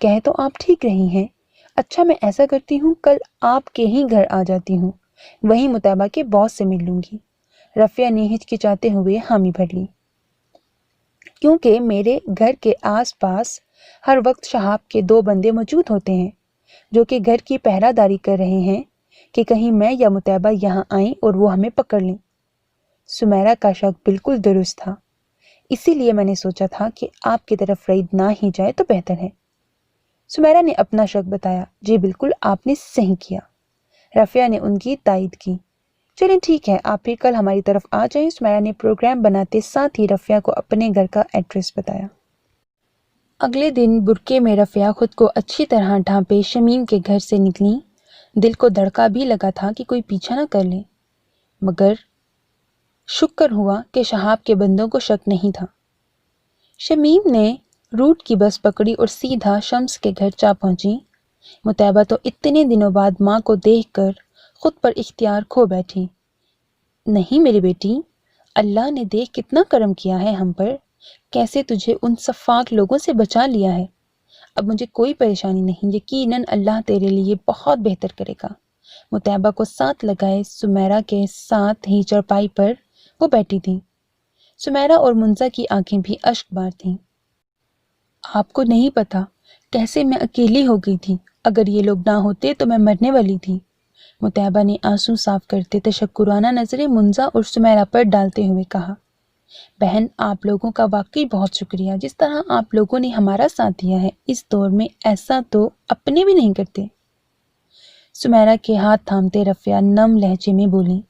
کہہ تو آپ ٹھیک رہی ہیں۔ اچھا میں ایسا کرتی ہوں، کل آپ کے ہی گھر آ جاتی ہوں، وہیں متعبہ کے باس سے مل لوں گی۔ رفیہ نے ہچکچاتے ہوئے حامی بھر لی، کیونکہ میرے گھر کے آس پاس ہر وقت شہاب کے 2 بندے موجود ہوتے ہیں جو کہ گھر کی پہرہ داری کر رہے ہیں کہ کہیں میں یا متعبہ یہاں آئیں اور وہ ہمیں پکڑ لیں۔ سمیرہ کا شک بالکل درست تھا، اسی لیے میں نے سوچا تھا کہ آپ کی طرف رئیت نہ ہی جائے تو بہتر ہے۔ سمیرہ نے اپنا شک بتایا۔ جی بالکل آپ نے صحیح کیا۔ رفیہ نے ان کی تائید کی۔ چلیں ٹھیک ہے، آپ پھر کل ہماری طرف آ جائیں۔ سمیرہ نے پروگرام بناتے ساتھ ہی رفیہ کو اپنے گھر کا ایڈریس بتایا۔ اگلے دن برقعے میں رفیہ خود کو اچھی طرح ڈھانپے شمیم کے گھر سے نکلی۔ دل کو دھڑکا بھی لگا تھا کہ کوئی پیچھا نہ کر لے، مگر شکر ہوا کہ شہاب کے بندوں کو شک نہیں تھا۔ شمیم نے روٹ کی بس پکڑی اور سیدھا شمس کے گھر جا پہنچی۔ متعبہ تو اتنے دنوں بعد ماں کو دیکھ کر خود پر اختیار کھو بیٹھی۔ نہیں میری بیٹی، اللہ نے دیکھ کتنا کرم کیا ہے ہم پر، کیسے تجھے ان سفاک لوگوں سے بچا لیا ہے۔ اب مجھے کوئی پریشانی نہیں، یقیناً اللہ تیرے لیے بہت بہتر کرے گا۔ متعبہ کو ساتھ لگائے سمیرہ کے ساتھ ہی چرپائی پر وہ بیٹھی تھی۔ سمیرہ اور منزہ کی آنکھیں بھی اشک بار تھیں۔ آپ کو نہیں پتا کیسے میں اکیلی ہو گئی تھی، اگر یہ لوگ نہ ہوتے تو میں مرنے والی تھی۔ متعبہ نے آنسو صاف کرتے تشکرانہ نظریں منزہ اور سمیرہ پر ڈالتے ہوئے کہا، بہن آپ لوگوں کا واقعی بہت شکریہ، جس طرح آپ لوگوں نے ہمارا ساتھ دیا ہے اس دور میں، ایسا تو اپنے بھی نہیں کرتے۔ سمیرہ کے ہاتھ تھامتے رفیہ نم لہجے میں بولی،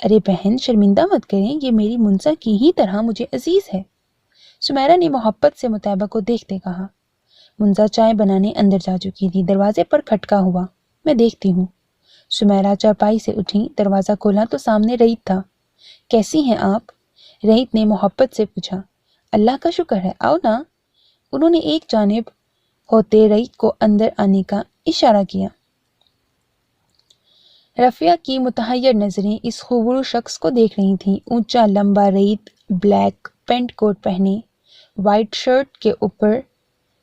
ارے بہن شرمندہ مت کریں، یہ میری منزہ کی ہی طرح مجھے عزیز ہے۔ سمیرہ نے محبت سے متعبہ کو دیکھتے کہا۔ منزہ چائے بنانے اندر جا چکی تھی، دروازے پر کھٹکا ہوا۔ میں دیکھتی ہوں۔ سمیرہ چارپائی سے اٹھی، دروازہ کھولا تو سامنے رئیت تھا۔ کیسی ہیں آپ؟ رئیت نے محبت سے پوچھا۔ اللہ کا شکر ہے، آؤ نا۔ انہوں نے ایک جانب ہوتے رئیت کو اندر آنے کا اشارہ کیا۔ رفیہ کی متحیر نظریں اس خوبصورت شخص کو دیکھ رہی تھیں۔ اونچا لمبا رئیت، بلیک پینٹ کوٹ پہنے، وائٹ شرٹ کے اوپر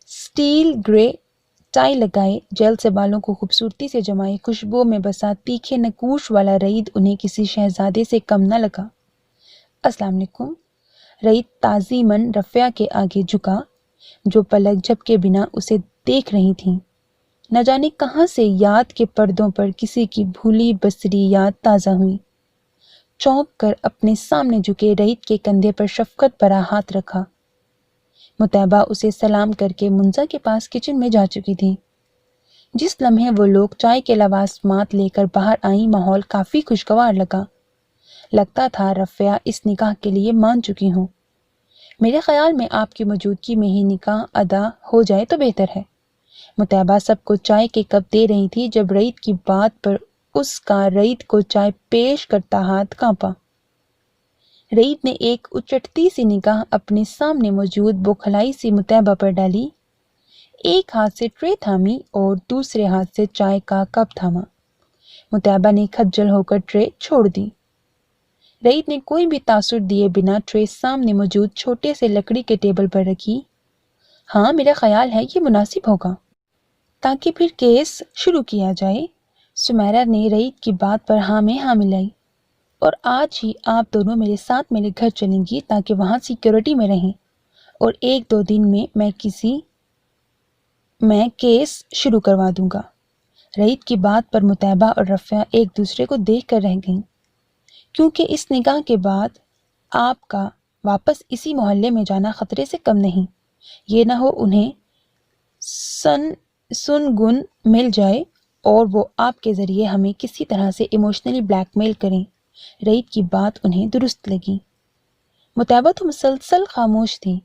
سٹیل گرے ٹائی لگائے، جیل سے بالوں کو خوبصورتی سے جمائے، خوشبو میں بسا تیکھے نقوش والا رئیت انہیں کسی شہزادے سے کم نہ لگا۔ السلام علیکم۔ رئیت تعظیماً رفیہ کے آگے جھکا، جو پلک جھپکے بنا اسے دیکھ رہی تھیں۔ نہ جانے کہاں سے یاد کے پردوں پر کسی کی بھولی بسری یاد تازہ ہوئی۔ چونک کر اپنے سامنے جھکے رئیت کے کندھے پر شفقت بھرا ہاتھ رکھا۔ مطیبہ اسے سلام کر کے منزا کے پاس کچن میں جا چکی تھی۔ جس لمحے وہ لوگ چائے کے لوازمات لے کر باہر آئیں، ماحول کافی خوشگوار لگا۔ لگتا تھا رفیہ اس نکاح کے لیے مان چکی ہوں۔ میرے خیال میں آپ کی موجودگی میں ہی نکاح ادا ہو جائے تو بہتر ہے۔ مطیبہ سب کو چائے کے کپ دے رہی تھی جب رئیت کی بات پر اس کا رئیت کو چائے پیش کرتا ہاتھ کانپا۔ رئیت نے ایک اچٹتی سی نگاہ اپنے سامنے موجود بوکھلائی سی مطیبہ پر ڈالی، ایک ہاتھ سے ٹرے تھامی اور دوسرے ہاتھ سے چائے کا کپ تھاما۔ مطیبہ نے کھجل ہو کر ٹرے چھوڑ دی۔ رئیت نے کوئی بھی تاثر دیے بنا ٹرے سامنے موجود چھوٹے سے لکڑی کے ٹیبل پر رکھی۔ ہاں، میرا خیال ہے یہ مناسب ہوگا تاکہ پھر کیس شروع کیا جائے۔ سمیرہ نے رئیت کی بات پر ہاں میں ہاں ملائی۔ اور آج ہی آپ دونوں میرے ساتھ میرے گھر چلیں گی تاکہ وہاں سیکیورٹی میں رہیں، اور 1-2 دن میں کیس شروع کروا دوں گا۔ رئیت کی بات پر مطیبہ اور رفیہ ایک دوسرے کو دیکھ کر رہ گئیں، کیونکہ اس نکاح کے بعد آپ کا واپس اسی محلے میں جانا خطرے سے کم نہیں۔ یہ نہ ہو انہیں سن مل جائے اور وہ آپ کے ذریعے ہمیں کسی طرح سے ایموشنلی بلیک میل کریں۔ رئیت کی بات انہیں درست لگی۔ مطیبہ تو مسلسل خاموش تھی۔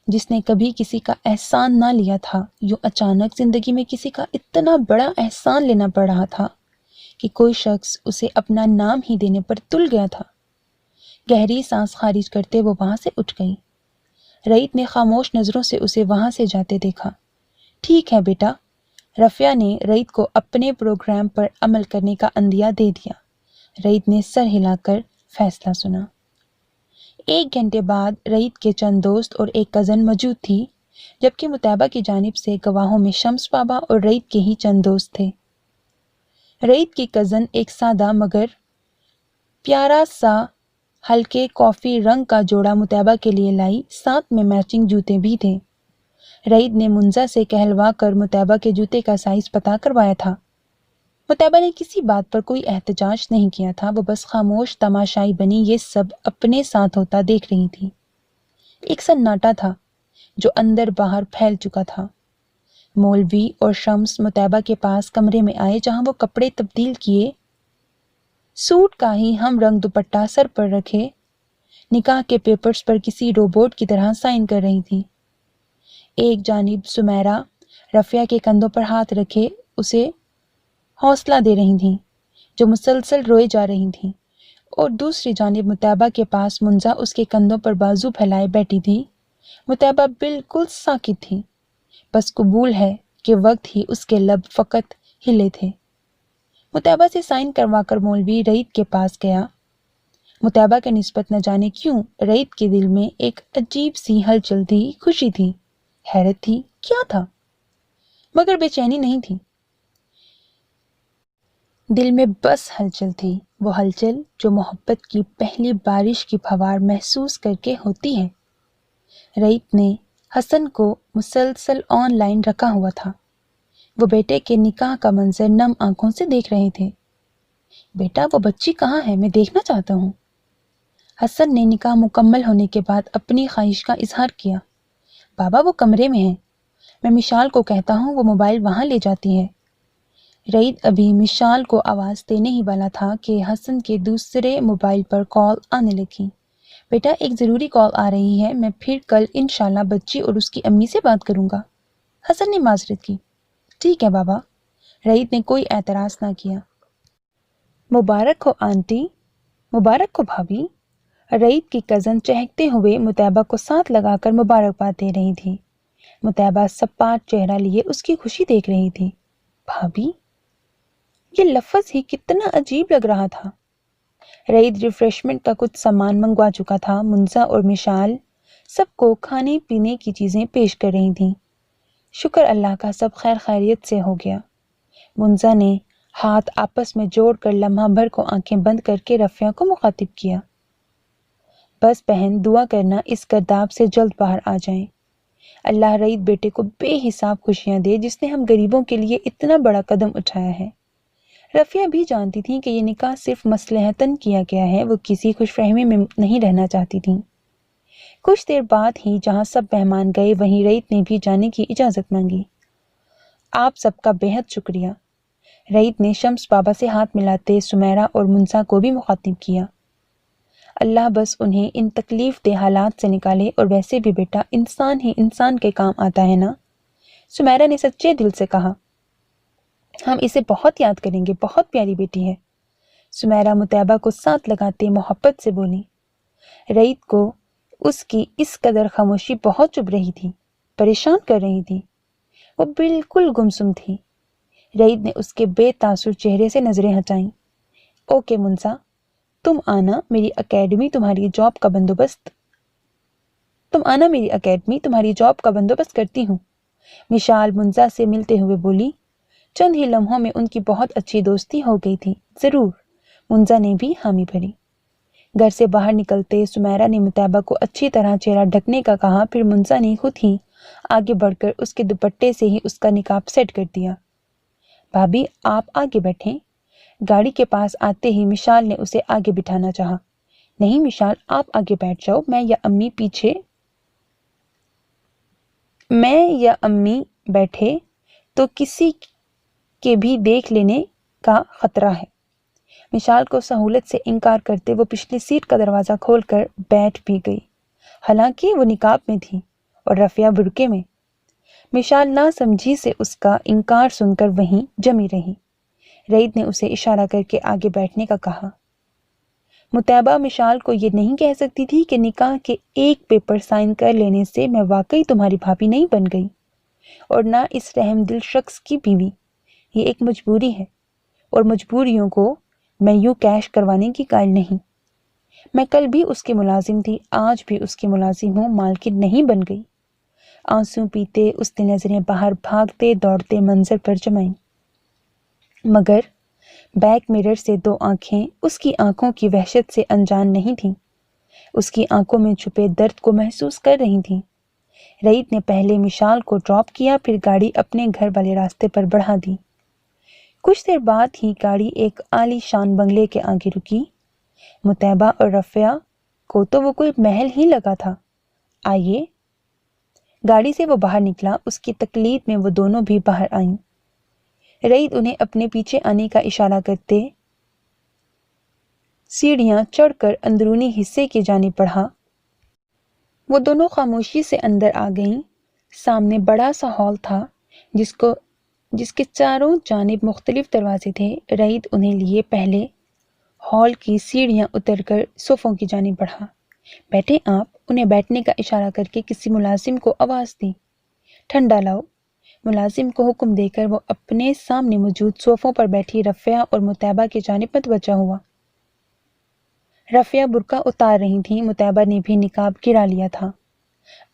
جس نے کبھی کسی کا احسان نہ لیا تھا، یوں اچانک زندگی میں کسی کا اتنا بڑا احسان لینا پڑ رہا تھا کہ کوئی شخص اسے اپنا نام ہی دینے پر تل گیا تھا۔ گہری سانس خارج کرتے وہ وہاں سے اٹھ گئی۔ رئیت نے خاموش نظروں سے اسے وہاں سے جاتے دیکھا۔ ٹھیک ہے بیٹا۔ رفیہ نے رئیت کو اپنے پروگرام پر عمل کرنے کا عندیہ دے دیا۔ رئیت نے سر ہلا کر فیصلہ سنا۔ 1 گھنٹے بعد رئیت کے چند دوست اور ایک کزن موجود تھی، جبکہ مطیبہ کی جانب سے گواہوں میں شمس بابا اور رئیت کے ہی چند دوست تھے۔ رئیت کی کزن ایک سادہ مگر پیارا سا ہلکے کافی رنگ کا جوڑا مطیبہ کے لیے لائی، ساتھ میں میچنگ جوتے بھی تھے۔ رئیت نے منزا سے کہلوا کر مطیبہ کے جوتے کا سائز پتہ کروایا تھا۔ مطیبہ نے کسی بات پر کوئی احتجاج نہیں کیا تھا، وہ بس خاموش تماشائی بنی یہ سب اپنے ساتھ ہوتا دیکھ رہی تھی۔ ایک سناٹا تھا جو اندر باہر پھیل چکا تھا۔ مولوی اور شمس مطیبہ کے پاس کمرے میں آئے، جہاں وہ کپڑے تبدیل کیے، سوٹ کا ہی ہم رنگ دوپٹہ سر پر رکھے، نکاح کے پیپرز پر کسی روبوٹ کی طرح سائن کر رہی تھی۔ ایک جانب سمیرہ رفیہ کے کندھوں پر ہاتھ رکھے اسے حوصلہ دے رہی تھیں، جو مسلسل روئے جا رہی تھیں، اور دوسری جانب مطیبہ کے پاس منزا اس کے کندھوں پر بازو پھیلائے بیٹھی تھی۔ مطیبہ بالکل ساکت تھی، بس قبول ہے کہ وقت ہی اس کے لب فقط ہلے تھے۔ مطیبہ سے سائن کروا کر مولوی رئیت کے پاس گیا۔ مطیبہ کے نسبت نہ جانے کیوں رئیت کے دل میں ایک عجیب سی ہلچل تھی، خوشی تھی، حیرت تھی، کیا تھا؟ مگر بے چینی نہیں تھی۔ دل میں بس ہلچل تھی، وہ ہلچل جو محبت کی پہلی بارش کی پھوار محسوس کر کے ہوتی ہے۔ رئیت نے حسن کو مسلسل آن لائن رکھا ہوا تھا۔ وہ بیٹے کے نکاح کا منظر نم آنکھوں سے دیکھ رہے تھے۔ بیٹا، وہ بچی کہاں ہے؟ میں دیکھنا چاہتا ہوں۔ حسن نے نکاح مکمل ہونے کے بعد اپنی خواہش کا اظہار کیا۔ بابا، وہ کمرے میں ہیں، میں مشال کو کہتا ہوں وہ موبائل وہاں لے جاتی ہے۔ رئیت ابھی مشال کو آواز دینے ہی والا تھا کہ حسن کے دوسرے موبائل پر کال آنے لگی۔ بیٹا، ایک ضروری کال آ رہی ہے، میں پھر کل انشاءاللہ بچی اور اس کی امی سے بات کروں گا۔ حسن نے معذرت کی۔ ٹھیک ہے بابا۔ رئیت نے کوئی اعتراض نہ کیا۔ مبارک ہو آنٹی، مبارک ہو بھابھی۔ رئیت کی کزن چہکتے ہوئے مطیبہ کو ساتھ لگا کر مبارکباد دے رہی تھی۔ مطیبہ سپاٹ چہرہ لیے اس کی خوشی دیکھ رہی تھی۔ بھابھی، یہ لفظ ہی کتنا عجیب لگ رہا تھا۔ رئیت ریفریشمنٹ کا کچھ سامان منگوا چکا تھا۔ منزا اور مشال سب کو کھانے پینے کی چیزیں پیش کر رہی تھیں۔ شکر اللہ کا سب خیر خیریت سے ہو گیا۔ منزا نے ہاتھ آپس میں جوڑ کر لمحہ بھر کو آنکھیں بند کر کے رفیہ کو مخاطب کیا۔ بس بہن، دعا کرنا اس گرداب سے جلد باہر آ جائیں۔ اللہ رئیت بیٹے کو بے حساب خوشیاں دے جس نے ہم غریبوں کے لیے اتنا بڑا قدم اٹھایا ہے۔ رفیہ بھی جانتی تھیں کہ یہ نکاح صرف مصلحتاً کیا گیا ہے، وہ کسی خوش فہمی میں نہیں رہنا چاہتی تھیں۔ کچھ دیر بعد ہی جہاں سب مہمان گئے وہیں رئیت نے بھی جانے کی اجازت مانگی۔ آپ سب کا بے حد شکریہ۔ رئیت نے شمس بابا سے ہاتھ ملاتے سمیرہ اور منسا کو بھی مخاطب کیا۔ اللہ بس انہیں ان تکلیف دہ حالات سے نکالے، اور ویسے بھی بیٹا انسان ہی انسان کے کام آتا ہے نا؟ سمیرہ نے سچے دل سے کہا۔ ہم اسے بہت یاد کریں گے، بہت پیاری بیٹی ہے۔ سمیرہ مطیبہ کو ساتھ لگاتے محبت سے بولی۔ رئیت کو اس کی اس قدر خاموشی بہت چبھ رہی تھی، پریشان کر رہی تھی۔ وہ بالکل گمسم تھی۔ رئیت نے اس کے بے تاثر چہرے سے نظریں ہٹائیں۔ اوکے منسا، تم آنا میری اکیڈمی تمہاری جاب کا بندوبست کرتی ہوں۔ مشال منسا سے ملتے ہوئے بولی۔ چند ہی لمحوں میں ان کی بہت اچھی دوستی ہو گئی تھی۔ ضرور، منسا نے بھی حامی بھری۔ گھر سے باہر نکلتے سمیرہ نے مطیبہ کو اچھی طرح چہرہ ڈھکنے کا کہا، پھر منسا نے خود ہی آگے بڑھ کر اس کے دوپٹے سے ہی اس کا نقاب سیٹ کر دیا۔ بھابھی آپ آگے بیٹھیں۔ گاڑی کے پاس آتے ہی مشال نے اسے آگے بٹھانا چاہا۔ نہیں مشال، آپ آگے بیٹھ جاؤ، میں یا امی بیٹھے تو کسی کے بھی دیکھ لینے کا خطرہ ہے۔ مشال کو سہولت سے انکار کرتے وہ پچھلی سیٹ کا دروازہ کھول کر بیٹھ بھی گئی، حالانکہ وہ نقاب میں تھی اور رفیہ برقعے میں۔ مشال نہ سمجھی سے اس کا انکار سن کر وہیں جمی رہی۔ رئیت نے اسے اشارہ کر کے آگے بیٹھنے کا کہا۔ مطیبہ مشال کو یہ نہیں کہہ سکتی تھی کہ نکاح کے ایک پیپر سائن کر لینے سے میں واقعی تمہاری بھابھی نہیں بن گئی، اور نہ اس رحم دل شخص کی بیوی۔ یہ ایک مجبوری ہے، اور مجبوریوں کو میں یوں کیش کروانے کی قائل نہیں۔ میں کل بھی اس کی ملازم تھی، آج بھی اس کی ملازم ہوں، مالکن نہیں بن گئی۔ آنسو پیتے اس نے نظریں باہر بھاگتے دوڑتے منظر پر جمائیں، مگر بیک مرر سے دو آنکھیں اس کی آنکھوں کی وحشت سے انجان نہیں تھیں، اس کی آنکھوں میں چھپے درد کو محسوس کر رہی تھیں۔ رئیت نے پہلے مشال کو ڈراپ کیا، پھر گاڑی اپنے گھر والے راستے پر بڑھا دی۔ کچھ دیر بعد ہی گاڑی ایک عالی شان بنگلے کے آگے رکی۔ مطیبہ اور رفیہ کو تو وہ کوئی محل ہی لگا تھا۔ آئیے۔ گاڑی سے وہ باہر نکلا، اس کی تقلید میں وہ دونوں بھی باہر آئیں۔ رئیت انہیں اپنے پیچھے آنے کا اشارہ کرتے سیڑھیاں چڑھ کر اندرونی حصے کی جانب بڑھا۔ وہ دونوں خاموشی سے اندر آ گئیں۔ سامنے بڑا سا ہال تھا جس کے چاروں جانب مختلف دروازے تھے۔ رئیت انہیں لیے پہلے ہال کی سیڑھیاں اتر کر صوفوں کی جانب بڑھا۔ بیٹھے آپ، انہیں بیٹھنے کا اشارہ کر کے کسی ملازم کو آواز دی۔ ٹھنڈا لاؤ۔ ملازم کو حکم دے کر وہ اپنے سامنے موجود صوفوں پر بیٹھی رفیہ اور مطیبہ کی جانب متوجہ ہوا۔ رفیہ برقع اتار رہی تھیں، مطیبہ نے بھی نقاب گرا لیا تھا۔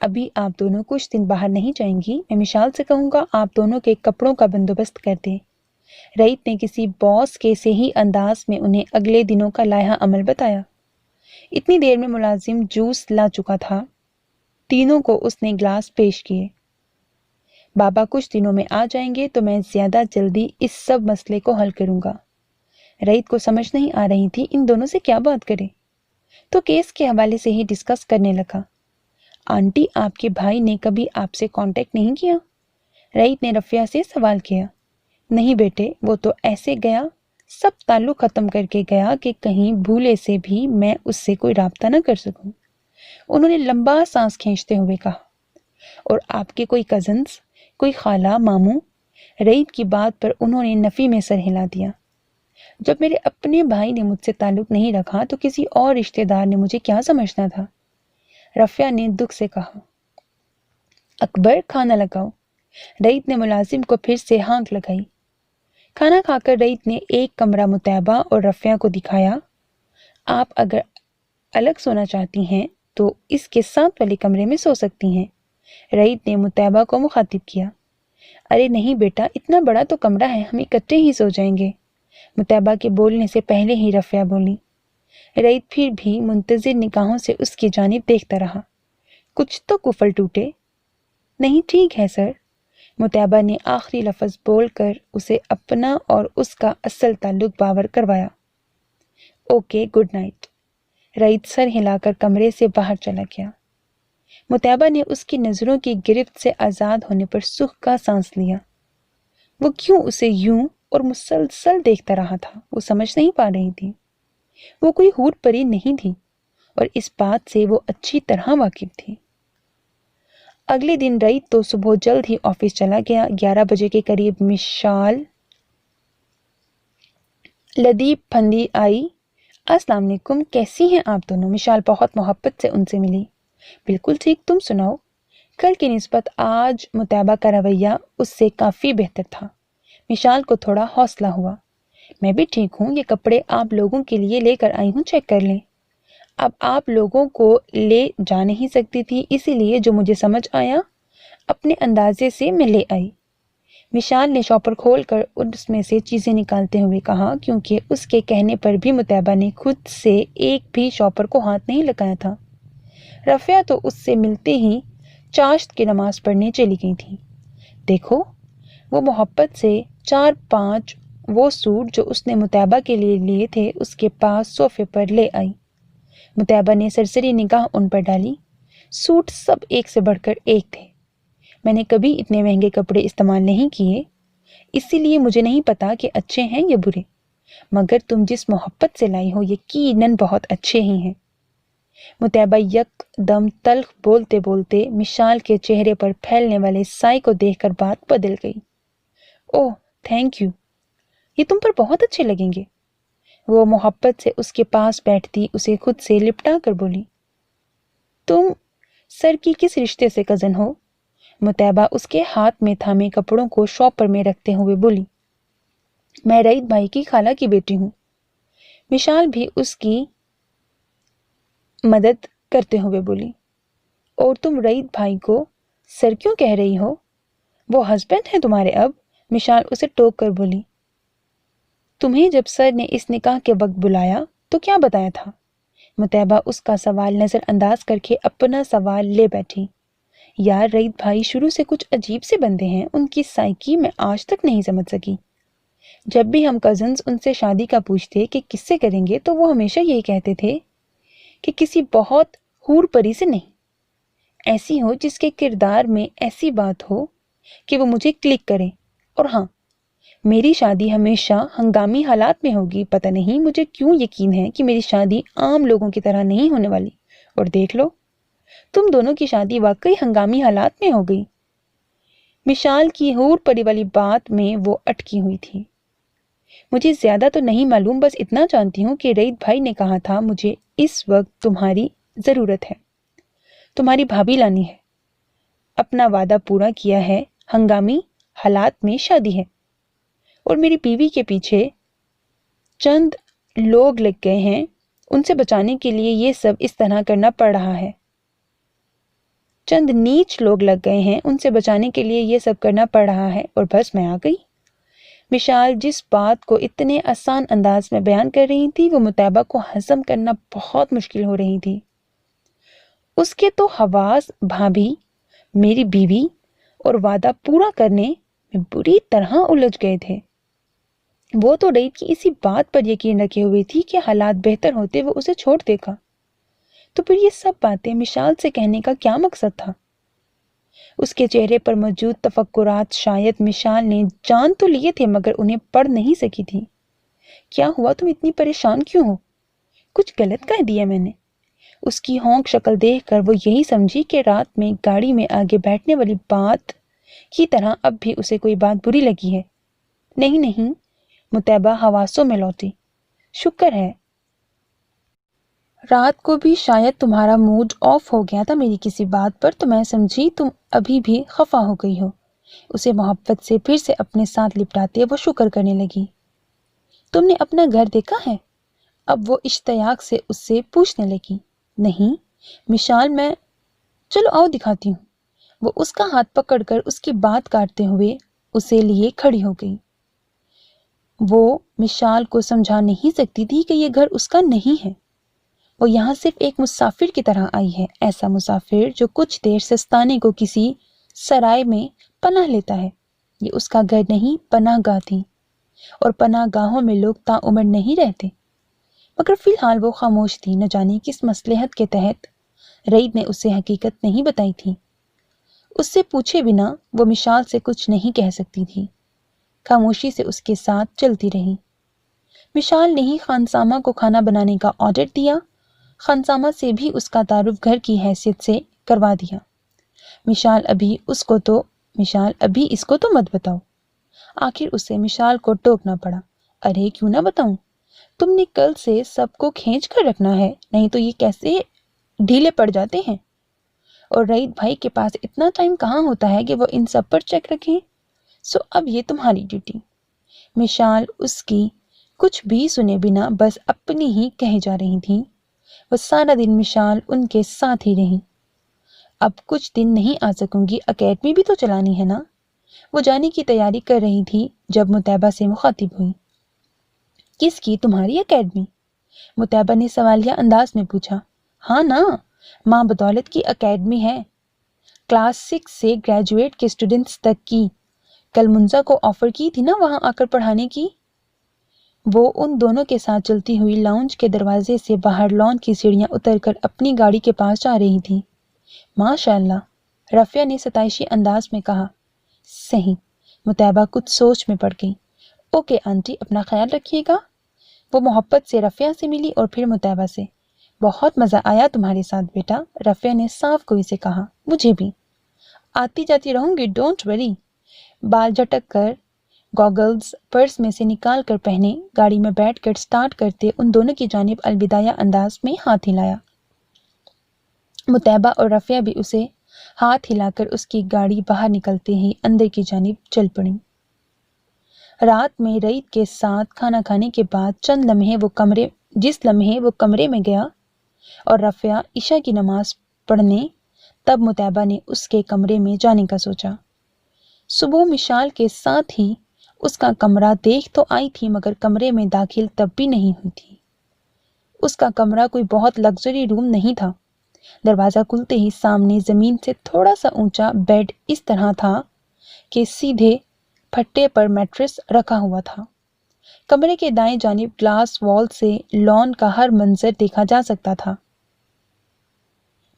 ابھی آپ دونوں کچھ دن باہر نہیں جائیں گی، میں مشال سے کہوں گا آپ دونوں کے کپڑوں کا بندوبست کر دے۔ رئیت نے کسی باس کے سے ہی انداز میں انہیں اگلے دنوں کا لائحہ عمل بتایا۔ اتنی دیر میں ملازم جوس لا چکا تھا۔ تینوں کو اس نے گلاس پیش کیے۔ بابا کچھ دنوں میں آ جائیں گے تو میں زیادہ جلدی اس سب مسئلے کو حل کروں گا۔ رئیت کو سمجھ نہیں آ رہی تھی ان دونوں سے کیا بات کرے، تو کیس کے حوالے سے ہی ڈسکس کرنے لگا۔ آنٹی، آپ کے بھائی نے کبھی آپ سے کانٹیکٹ نہیں کیا؟ رئیت نے رفیہ سے سوال کیا۔ نہیں بیٹے، وہ تو ایسے گیا، سب تعلق ختم کر کے گیا کہ کہیں بھولے سے بھی میں اس سے کوئی رابطہ نہ کر سکوں۔ انہوں نے لمبا سانس کھینچتے ہوئے کہا۔ اور آپ کے کوئی کزنز، کوئی خالہ، ماموں؟ رئیت کی بات پر انہوں نے نفی میں سر ہلا دیا۔ جب میرے اپنے بھائی نے مجھ سے تعلق نہیں رکھا تو کسی اور رشتہ دار نے مجھے کیا سمجھنا تھا؟ رفیہ نے دکھ سے کہا۔ اکبر، کھانا لگاؤ۔ رئیت نے ملازم کو پھر سے ہانک لگائی۔ کھانا کھا کر رئیت نے ایک کمرہ مطیبہ اور رفیہ کو دکھایا۔ آپ اگر الگ سونا چاہتی ہیں تو اس کے ساتھ والے کمرے میں سو سکتی ہیں۔ رئیت نے مطیبہ کو مخاطب کیا۔ ارے نہیں بیٹا، اتنا بڑا تو کمرہ ہے، ہم اکٹھے ہی سو جائیں گے۔ مطیبہ کے بولنے سے پہلے ہی رفیہ بولی۔ رئیت پھر بھی منتظر نگاہوں سے اس کی جانب دیکھتا رہا۔ کچھ تو کفل ٹوٹے۔ نہیں ٹھیک ہے سر، متعبہ نے آخری لفظ بول کر اسے اپنا اور اس کا اصل تعلق باور کروایا۔ Okay good night. رئیس سر ہلا کر کمرے سے باہر چلا گیا۔ متعبہ نے اس کی نظروں کی گرفت سے آزاد ہونے پر سکھ کا سانس لیا۔ وہ کیوں اسے یوں اور مسلسل دیکھتا رہا تھا، وہ سمجھ نہیں پا رہی تھی۔ وہ کوئی حور پری نہیں تھی اور اس بات سے وہ اچھی طرح واقف تھی۔ اگلے دن رئیس تو صبح جلد ہی آفس چلا گیا۔ 11 بجے کے قریب مشال لدیپ پھندی آئی۔ السلام علیکم، کیسی ہیں آپ دونوں؟ مشال بہت محبت سے ان سے ملی۔ بالکل ٹھیک، تم سناؤ؟ کل کی نسبت آج متعبہ کا رویہ اس سے کافی بہتر تھا۔ مشال کو تھوڑا حوصلہ ہوا۔ میں بھی ٹھیک ہوں، یہ کپڑے آپ لوگوں کے لیے لے کر آئی ہوں، چیک کر لیں۔ اب آپ لوگوں کو لے جا نہیں سکتی تھی، اسی لیے جو مجھے سمجھ آیا اپنے اندازے سے میں لے آئی۔ مشال نے شاپر کھول کر اس میں سے چیزیں نکالتے ہوئے کہا، کیونکہ اس کے کہنے پر بھی متعبہ نے خود سے ایک بھی شاپر کو ہاتھ نہیں لگایا تھا۔ رفیہ تو اس سے ملتے ہی چاشت کی نماز پڑھنے چلی گئی تھی۔ دیکھو، وہ محبت سے 4-5 وہ سوٹ جو اس نے متعبہ کے لیے لیے تھے اس کے پاس صوفے پر لے آئی۔ متعبہ نے سرسری نگاہ ان پر ڈالی۔ سوٹ سب ایک سے بڑھ کر ایک تھے۔ میں نے کبھی اتنے مہنگے کپڑے استعمال نہیں کیے، اسی لیے مجھے نہیں پتا کہ اچھے ہیں یا برے، مگر تم جس محبت سے لائی ہو یقیناً بہت اچھے ہی ہیں۔ متعبہ یک دم تلخ بولتے بولتے مشال کے چہرے پر پھیلنے والے سائے کو دیکھ کر بات بدل گئی۔ اوہ تھینک یو، یہ تم پر بہت اچھے لگیں گے۔ وہ محبت سے اس کے پاس بیٹھتی اسے خود سے لپٹا کر بولی۔ تم سر کی کس رشتے سے کزن ہو؟ متعبہ اس کے ہاتھ میں تھامے کپڑوں کو شاپر میں رکھتے ہوئے بولی۔ میں رئیس بھائی کی خالہ کی بیٹی ہوں۔ مشال بھی اس کی مدد کرتے ہوئے بولی۔ اور تم رئیس بھائی کو سر کیوں کہہ رہی ہو؟ وہ ہسبینڈ ہیں تمہارے اب؟ مشال اسے ٹوک کر بولی۔ تمہیں جب سر نے اس نکاح کے وقت بلایا تو کیا بتایا تھا؟ متعبہ اس کا سوال نظر انداز کر کے اپنا سوال لے بیٹھی۔ یار رئیس بھائی شروع سے کچھ عجیب سے بندے ہیں، ان کی سائیکی میں آج تک نہیں سمجھ سکی۔ جب بھی ہم کزنز ان سے شادی کا پوچھتے کہ کس سے کریں گے تو وہ ہمیشہ یہی کہتے تھے کہ کسی بہت حور پری سے نہیں، ایسی ہو جس کے کردار میں ایسی بات ہو کہ وہ مجھے کلک کرے۔ اور ہاں، میری شادی ہمیشہ ہنگامی حالات میں ہوگی۔ پتہ نہیں مجھے کیوں یقین ہے کہ میری شادی عام لوگوں کی طرح نہیں ہونے والی، اور دیکھ لو تم دونوں کی شادی واقعی ہنگامی حالات میں ہو گئی۔ مشال کی حور پری والی بات میں وہ اٹکی ہوئی تھی۔ مجھے زیادہ تو نہیں معلوم، بس اتنا جانتی ہوں کہ رئیس بھائی نے کہا تھا مجھے اس وقت تمہاری ضرورت ہے، تمہاری بھابھی لانی ہے، اپنا وعدہ پورا کیا ہے، ہنگامی حالات میں شادی ہے، اور میری بیوی کے پیچھے چند لوگ لگ گئے ہیں، ان سے بچانے کے لیے یہ سب اس طرح کرنا پڑ رہا ہے۔ چند نیچ لوگ لگ گئے ہیں، ان سے بچانے کے لیے یہ سب کرنا پڑ رہا ہے، اور بس میں آ گئی۔ مشال جس بات کو اتنے آسان انداز میں بیان کر رہی تھی وہ متعبہ کو ہضم کرنا بہت مشکل ہو رہی تھی۔ اس کے تو حواس بھابھی، میری بیوی اور وعدہ پورا کرنے میں بری طرح الجھ گئے تھے۔ وہ تو رئیس کی اسی بات پر یقین رکھے ہوئے تھی کہ حالات بہتر ہوتے وہ اسے چھوڑ دے گا، تو پھر یہ سب باتیں مشال سے کہنے کا کیا مقصد تھا؟ اس کے چہرے پر موجود تفکرات شاید مشال نے جان تو لیے تھے مگر انہیں پڑھ نہیں سکی تھی۔ کیا ہوا، تم اتنی پریشان کیوں ہو؟ کچھ غلط کہہ دیا میں نے؟ اس کی ہونک شکل دیکھ کر وہ یہی سمجھی کہ رات میں گاڑی میں آگے بیٹھنے والی بات کی طرح اب بھی اسے کوئی بات بری لگی ہے۔ نہیں نہیں، متعبہ حواسوں میں لوٹی۔ شکر ہے، رات کو بھی شاید تمہارا موڈ آف ہو گیا تھا میری کسی بات پر، تو میں سمجھی تم ابھی بھی خفا ہو گئی ہو۔ اسے محبت سے پھر سے اپنے ساتھ لپٹاتے وہ شکر کرنے لگی۔ تم نے اپنا گھر دیکھا ہے؟ اب وہ اشتیاق سے اس سے پوچھنے لگی۔ نہیں مشال، میں چلو آؤ دکھاتی ہوں۔ وہ اس کا ہاتھ پکڑ کر اس کی بات کاٹتے ہوئے اسے لیے کھڑی ہو گئی۔ وہ مشال کو سمجھا نہیں سکتی تھی کہ یہ گھر اس کا نہیں ہے، وہ یہاں صرف ایک مسافر کی طرح آئی ہے، ایسا مسافر جو کچھ دیر سستانے کو کسی سرائے میں پناہ لیتا ہے۔ یہ اس کا گھر نہیں، پناہ گاہ تھی، اور پناہ گاہوں میں لوگ تعمر نہیں رہتے۔ مگر فی الحال وہ خاموش تھی۔ نہ جانے کس مصلحت کے تحت رعید نے اسے حقیقت نہیں بتائی تھی۔ اس سے پوچھے بنا وہ مشال سے کچھ نہیں کہہ سکتی تھی، خاموشی سے اس کے ساتھ چلتی رہی۔ مشال نے ہی خانسامہ کو کھانا بنانے کا آرڈر دیا، خانسامہ سے بھی اس کا تعارف گھر کی حیثیت سے کروا دیا۔ مشال ابھی اس کو تو مت بتاؤ۔ آخر اسے مشال کو ٹوکنا پڑا۔ ارے کیوں نہ بتاؤں؟ تم نے کل سے سب کو کھینچ کر رکھنا ہے، نہیں تو یہ کیسے ڈھیلے پڑ جاتے ہیں۔ اور رعید بھائی کے پاس اتنا ٹائم کہاں ہوتا ہے کہ وہ ان سب پر چیک رکھیں؟ سو اب یہ تمہاری ڈیوٹی۔ مشال اس کی کچھ بھی سنے بنا بس اپنی ہی کہے جا رہی تھی۔ وہ سارا دن مشال ان کے ساتھ ہی رہی۔ اب کچھ دن نہیں آ سکوں گی، اکیڈمی بھی تو چلانی ہے نا۔ وہ جانے کی تیاری کر رہی تھی جب متعبہ سے مخاطب ہوئی۔ کس کی؟ تمہاری اکیڈمی؟ متعبہ نے سوالیہ انداز میں پوچھا۔ ہاں نا، ماں بدولت کی اکیڈمی ہے، کلاس 6 سے گریجویٹ کے اسٹوڈنٹس تک کی۔ کل منزا کو آفر کی تھی نا وہاں آ کر پڑھانے کی۔ وہ ان دونوں کے ساتھ چلتی ہوئی لاؤنج کے دروازے سے باہر لان کی سیڑھیاں اتر کر اپنی گاڑی کے پاس جا رہی تھی۔ ماشاء اللہ، رفیہ نے ستائشی انداز میں کہا۔ صحیح، متعبہ کچھ سوچ میں پڑ گئی۔ اوکے آنٹی، اپنا خیال رکھیے گا۔ وہ محبت سے رفیہ سے ملی اور پھر متعبہ سے۔ بہت مزہ آیا تمہارے ساتھ بیٹا، رفیہ نے صاف گوئی سے کہا۔ مجھے بھی، آتی جاتی رہوں گی، ڈونٹ وری۔ بال جھٹک کر گوگلز پرس میں سے نکال کر پہنے، گاڑی میں بیٹھ کر سٹارٹ کرتے ان دونوں کی جانب الوداعیہ انداز میں ہاتھ ہلایا۔ متعبہ اور رفیہ بھی اسے ہاتھ ہلا کر اس کی گاڑی باہر نکلتے ہی اندر کی جانب چل پڑیں۔ رات میں رعید کے ساتھ کھانا کھانے کے بعد جس لمحے وہ کمرے میں گیا اور رفیہ عشاء کی نماز پڑھنے، تب متعبہ نے اس کے کمرے میں جانے کا سوچا۔ صبح مشال کے ساتھ ہی اس کا کمرہ دیکھ تو آئی تھی مگر کمرے میں داخل تب بھی نہیں ہوئی تھی۔ اس کا کمرہ کوئی بہت لگژری روم نہیں تھا۔ دروازہ کھلتے ہی سامنے زمین سے تھوڑا سا اونچا بیڈ اس طرح تھا کہ سیدھے پھٹے پر میٹرس رکھا ہوا تھا۔ کمرے کے دائیں جانب گلاس وال سے لان کا ہر منظر دیکھا جا سکتا تھا۔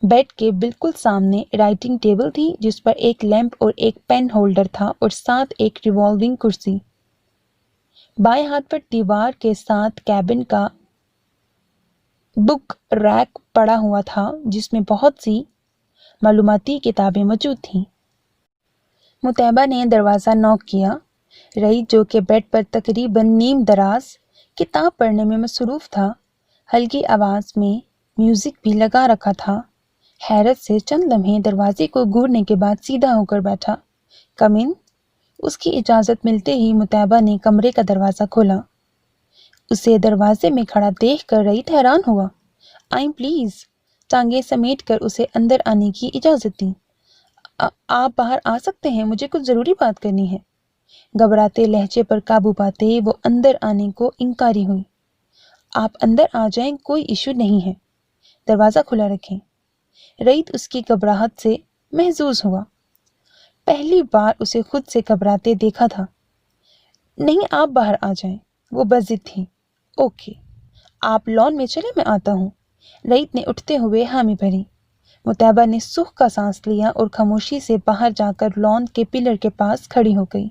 بیڈ کے بالکل سامنے رائٹنگ ٹیبل تھی جس پر ایک لیمپ اور ایک پین ہولڈر تھا اور ساتھ ایک ریوالونگ کرسی۔ بائیں ہاتھ پر دیوار کے ساتھ کیبن کا بک ریک پڑا ہوا تھا جس میں بہت سی معلوماتی کتابیں موجود تھیں۔ متعبہ نے دروازہ نوک کیا۔ رعید جو کہ بیڈ پر تقریباً نیم دراز کتاب پڑھنے میں مصروف تھا، ہلکی آواز میں میوزک بھی لگا رکھا تھا، حیرت سے چند لمحے دروازے کو گھورنے کے بعد سیدھا ہو کر بیٹھا۔ کم ان۔ اس کی اجازت ملتے ہی متعبہ نے کمرے کا دروازہ کھولا۔ اسے دروازے میں کھڑا دیکھ کر رعید حیران ہوا۔ آئیں پلیز، ٹانگیں سمیٹ کر اسے اندر آنے کی اجازت دی۔ آپ باہر آ سکتے ہیں، مجھے کچھ ضروری بات کرنی ہے۔ گھبراتے لہجے پر قابو پاتے وہ اندر آنے کو انکاری ہوئی۔ آپ اندر آ جائیں، کوئی ایشو نہیں ہے، دروازہ کھلا رکھیں۔ رعید اس کی گھبراہٹ سے محظوظ ہوا۔ پہلی بار اسے خود سے گھبراتے دیکھا تھا۔ نہیں، آپ باہر آ جائیں، وہ بضد تھی۔ اوکے، آپ لان میں چلے، میں آتا ہوں۔ رعید نے اٹھتے ہوئے حامی بھری۔ متعبہ نے سکھ کا سانس لیا اور خاموشی سے باہر جا کر لان کے پلر کے پاس کھڑی ہو گئی۔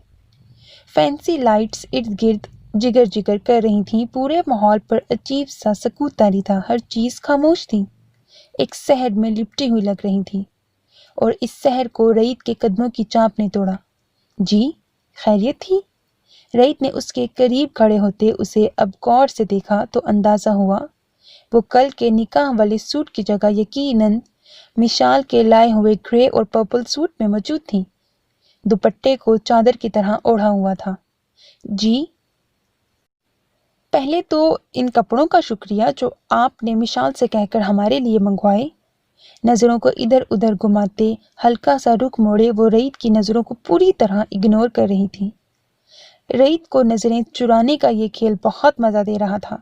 فینسی لائٹس ارد گرد جگر جگر کر رہی تھیں، پورے ماحول پر عجیب سا سکوت طاری تھا، ہر چیز خاموش تھی، ایک سحر میں لپٹی ہوئی لگ رہی تھی۔ اور اس سحر کو رعید کے قدموں کی چانپ نے توڑا۔ جی، خیریت تھی؟ رعید نے اس کے قریب کھڑے ہوتے اسے اب غور سے دیکھا تو اندازہ ہوا وہ کل کے نکاح والے سوٹ کی جگہ یقیناً مشال کے لائے ہوئے گرے اور پرپل سوٹ میں موجود تھی، دوپٹے کو چادر کی طرح اوڑھا ہوا تھا۔ جی، پہلے تو ان کپڑوں کا شکریہ جو آپ نے مشال سے کہہ کر ہمارے لیے منگوائے۔ نظروں کو ادھر ادھر گھماتے ہلکا سا رخ موڑے وہ رعید کی نظروں کو پوری طرح اگنور کر رہی تھی۔ رعید کو نظریں چرانے کا یہ کھیل بہت مزہ دے رہا تھا۔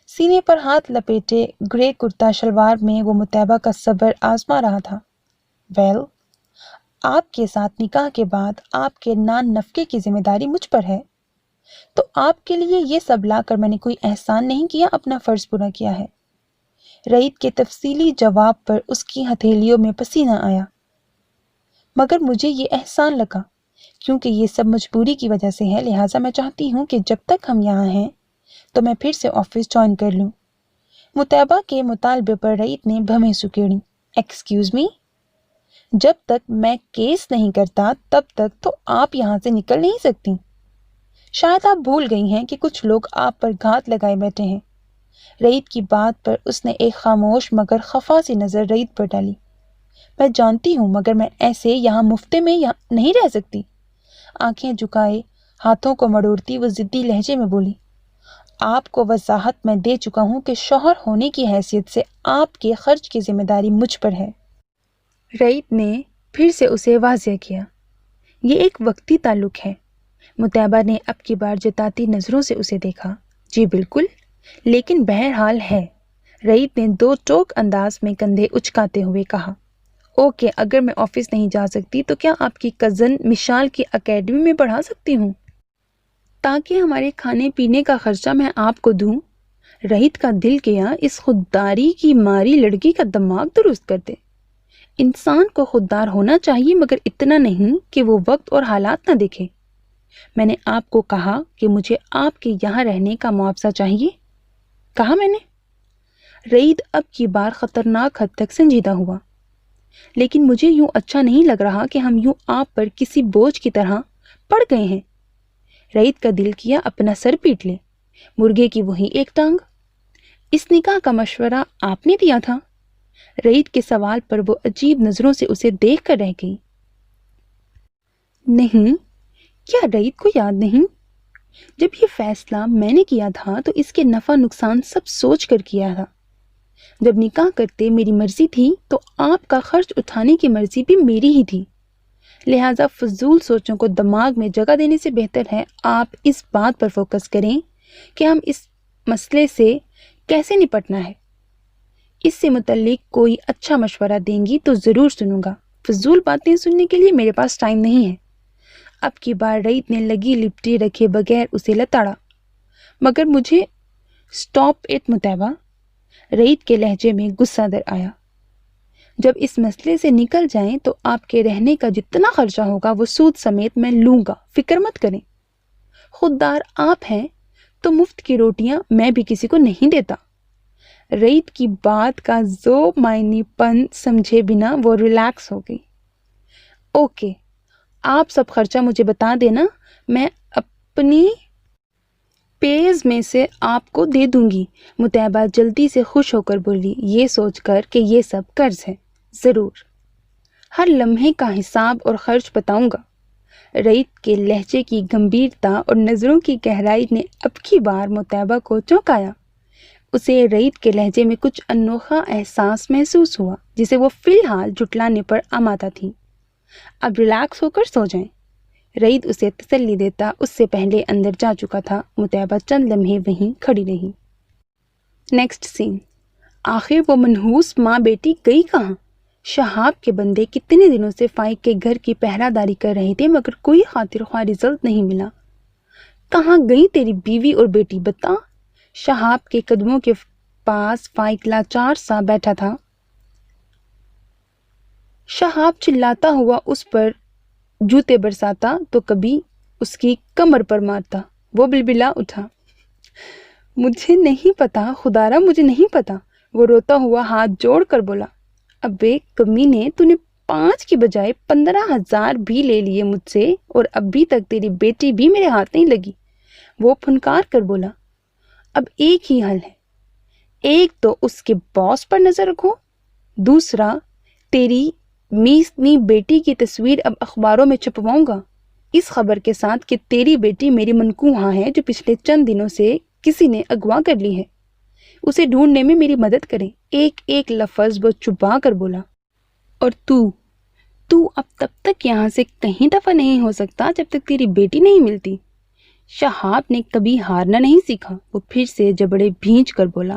سینے پر ہاتھ لپیٹے گرے کرتا شلوار میں وہ متعبہ کا صبر آزما رہا تھا۔ ویل، آپ کے ساتھ نکاح کے بعد آپ کے نان نفقے کی ذمہ داری مجھ پر ہے، تو آپ کے لیے یہ سب لا کر میں نے کوئی احسان نہیں کیا، اپنا فرض پورا کیا ہے۔ رعیت کے تفصیلی جواب پر اس کی ہتھیلیوں میں پسینہ آیا۔ مگر مجھے یہ احسان لگا، کیونکہ یہ سب مجبوری کی وجہ سے ہے، لہٰذا میں چاہتی ہوں کہ جب تک ہم یہاں ہیں تو میں پھر سے آفس جوائن کر لوں۔ مطیبہ کے مطالبے پر رعیت نے بھویں سکیڑی۔ ایکسکیوز می، جب تک میں کیس نہیں کرتا تب تک تو آپ یہاں سے نکل نہیں سکتی۔ شاید آپ بھول گئی ہیں کہ کچھ لوگ آپ پر گھات لگائے بیٹھے ہیں۔ رعیت کی بات پر اس نے ایک خاموش مگر خفا سی نظر رعیت پر ڈالی۔ میں جانتی ہوں، مگر میں ایسے یہاں مفتے میں نہیں رہ سکتی۔ آنکھیں جھکائے ہاتھوں کو مڑوڑتی وہ ضدی لہجے میں بولی، آپ کو وضاحت میں دے چکا ہوں کہ شوہر ہونے کی حیثیت سے آپ کے خرچ کی ذمہ داری مجھ پر ہے۔ رعیت نے پھر سے اسے واضح کیا، یہ ایک وقتی تعلق ہے۔ مطیبہ نے اب کی بار جتاتی نظروں سے اسے دیکھا۔ جی بالکل، لیکن بہرحال ہے۔ رعیت نے دو ٹوک انداز میں کندھے اچکاتے ہوئے کہا، اوکے، اگر میں آفس نہیں جا سکتی تو کیا آپ کی کزن مشال کی اکیڈمی میں پڑھا سکتی ہوں، تاکہ ہمارے کھانے پینے کا خرچہ میں آپ کو دوں۔ رعیت کا دل کیا اس خودداری کی ماری لڑکی کا دماغ درست کر دے۔ انسان کو خوددار ہونا چاہیے، مگر اتنا نہیں کہ وہ وقت اور حالات نہ دیکھے۔ میں نے آپ کو کہا کہ مجھے آپ کے یہاں رہنے کا معاوضہ چاہیے، کہا میں نے۔ رعیت اب کی بار خطرناک حد تک سنجیدہ ہوا۔ لیکن مجھے یوں اچھا نہیں لگ رہا کہ ہم یوں آپ پر کسی بوجھ کی طرح پڑ گئے ہیں۔ رعیت کا دل کیا اپنا سر پیٹ لے، مرغے کی وہی ایک ٹانگ۔ اس نکاح کا مشورہ آپ نے دیا تھا؟ رعیت کے سوال پر وہ عجیب نظروں سے اسے دیکھ کر رہ گئی۔ نہیں، کیا رعیت کو یاد نہیں؟ جب یہ فیصلہ میں نے کیا تھا تو اس کے نفع نقصان سب سوچ کر کیا تھا۔ جب نکاح کرتے میری مرضی تھی تو آپ کا خرچ اٹھانے کی مرضی بھی میری ہی تھی، لہٰذا فضول سوچوں کو دماغ میں جگہ دینے سے بہتر ہے آپ اس بات پر فوکس کریں کہ ہم اس مسئلے سے کیسے نپٹنا ہے۔ اس سے متعلق کوئی اچھا مشورہ دیں گی تو ضرور سنوں گا، فضول باتیں سننے کے لیے میرے پاس ٹائم نہیں ہے۔ اب کی بار رعیت نے لگی لپٹی رکھے بغیر اسے لتاڑا۔ مگر مجھے سٹاپ اٹ مطیبہ، رعیت کے لہجے میں غصہ در آیا۔ جب اس مسئلے سے نکل جائیں تو آپ کے رہنے کا جتنا خرچہ ہوگا وہ سود سمیت میں لوں گا، فکر مت کریں۔ خوددار آپ ہیں تو مفت کی روٹیاں میں بھی کسی کو نہیں دیتا۔ رعیت کی بات کا ذو معنی پن سمجھے بنا وہ ریلیکس ہو گئی۔ اوکے، آپ سب خرچہ مجھے بتا دینا، میں اپنی پیز میں سے آپ کو دے دوں گی۔ مطیبہ جلدی سے خوش ہو کر بولی، یہ سوچ کر کہ یہ سب قرض ہے، ضرور ہر لمحے کا حساب اور خرچ بتاؤں گا۔ رعیت کے لہجے کی گمبھیرتا اور نظروں کی گہرائی نے اب کی بار مطیبہ کو چونکایا۔ اسے رعیت کے لہجے میں کچھ انوکھا احساس محسوس ہوا جسے وہ فی الحال جھٹلانے پر آمادہ تھی۔ اب ریلیکس ہو کر سو جائیں۔ رعیت اسے تسلی دیتا اس سے پہلے اندر جا چکا تھا۔ مطیبہ چند لمحے وہیں کھڑی رہی۔ نیکسٹ سین۔ آخر وہ منحوس ماں بیٹی گئی کہاں؟ شہاب کے بندے کتنے دنوں سے فائق کے گھر کی پہرہ داری کر رہے تھے، مگر کوئی خاطر خواہ رزلٹ نہیں ملا۔ کہاں گئی تیری بیوی اور بیٹی، بتا؟ شہاب کے قدموں کے پاس فائق لاچار سا بیٹھا تھا۔ شہاب چلاتا ہوا اس پر جوتے برساتا تو کبھی اس کی کمر پر مارتا۔ وہ بلبلا اٹھا، مجھے نہیں پتا خدارا، مجھے نہیں پتا۔ وہ روتا ہوا ہاتھ جوڑ کر بولا، ابے کمینے، تو نے 5 کی بجائے 15,000 بھی لے لیے مجھ سے، اور ابھی تک تیری بیٹی بھی میرے ہاتھ نہیں لگی۔ وہ پھنکار کر بولا، اب ایک ہی حل ہے، ایک تو اس کے باس پر نظر رکھو، دوسرا تیری میسنی بیٹی کی تصویر اب اخباروں میں چھپواؤں گا، اس خبر کے ساتھ کہ تیری بیٹی میری منکوہاں ہے جو پچھلے چند دنوں سے کسی نے اغوا کر لی ہے، اسے ڈھونڈنے میں میری مدد کریں۔ ایک ایک لفظ وہ چبا کر بولا، اور تو اب تب تک یہاں سے کہیں دفع نہیں ہو سکتا جب تک تیری بیٹی نہیں ملتی۔ شہاب نے کبھی ہارنا نہیں سیکھا۔ وہ پھر سے جبڑے بھینچ کر بولا،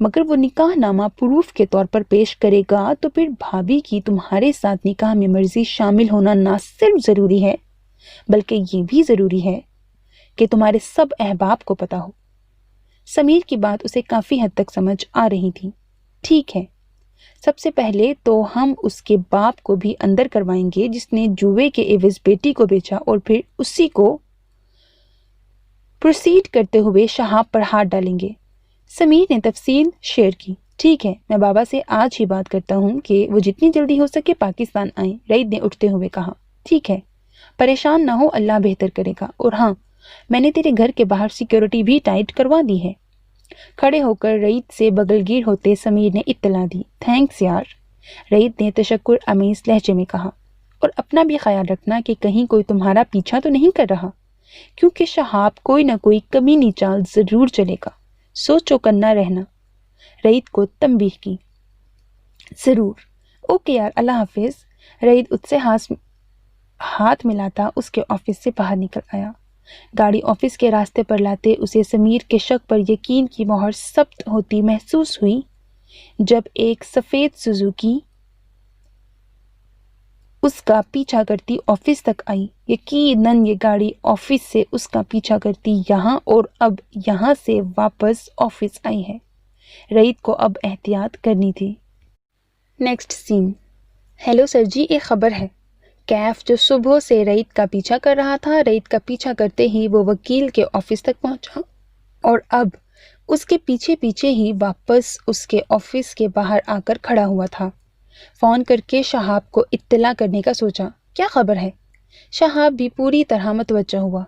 مگر وہ نکاح نامہ پروف کے طور پر پیش کرے گا تو پھر بھابھی کی تمہارے ساتھ نکاح میں مرضی شامل ہونا نہ صرف ضروری ہے بلکہ یہ بھی ضروری ہے کہ تمہارے سب احباب کو پتہ ہو۔ سمیر کی بات اسے کافی حد تک سمجھ آ رہی تھی۔ ٹھیک ہے، سب سے پہلے تو ہم اس کے باپ کو بھی اندر کروائیں گے جس نے جوئے کے عوض بیٹی کو بیچا، اور پھر اسی کو پروسیڈ کرتے ہوئے شہاب پر ہاتھ ڈالیں گے۔ سمیر نے تفصیل شیئر کی۔ ٹھیک ہے، میں بابا سے آج ہی بات کرتا ہوں کہ وہ جتنی جلدی ہو سکے پاکستان آئیں، رئیس نے اٹھتے ہوئے کہا۔ ٹھیک ہے، پریشان نہ ہو، اللہ بہتر کرے گا، اور ہاں، میں نے تیرے گھر کے باہر سیکیورٹی بھی ٹائٹ کروا دی ہے۔ کھڑے ہو کر رئیس سے بغل گیر ہوتے سمیر نے اطلاع دی۔ تھینکس یار، رئیس نے تشکر آمیز لہجے میں کہا، اور اپنا بھی خیال رکھنا کہ کہیں کوئی تمہارا پیچھا تو نہیں کر رہا، کیونکہ شہاب کوئی نہ کوئی کمینی چال ضرور چلے گا، سو چوکنا رہنا۔ رئیس کو تنبیہ کی۔ ضرور، اوکے یار، اللہ حافظ۔ رئیس اس سے ہاتھ ملاتا اس کے آفس سے باہر نکل آیا۔ گاڑی آفس کے راستے پر لاتے اسے سمیر کے شک پر یقین کی مہر ثبت ہوتی محسوس ہوئی جب ایک سفید سوزوکی اس کا پیچھا کرتی آفس تک آئی۔ یقیناً یہ گاڑی آفس سے اس کا پیچھا کرتی یہاں اور اب یہاں سے واپس آفس آئی ہے۔ رئیس کو اب احتیاط کرنی تھی۔ نیکسٹ سین۔ ہیلو سر جی، ایک خبر ہے۔ کیف جو صبح سے رئیس کا پیچھا کر رہا تھا، رئیس کا پیچھا کرتے ہی وہ وکیل کے آفس تک پہنچا اور اب اس کے پیچھے پیچھے ہی واپس اس کے آفس کے باہر آ کر کھڑا ہوا تھا۔ فون کر کے شہاب کو اطلاع کرنے کا سوچا۔ کیا خبر ہے؟ شہاب بھی پوری طرح متوجہ ہوا۔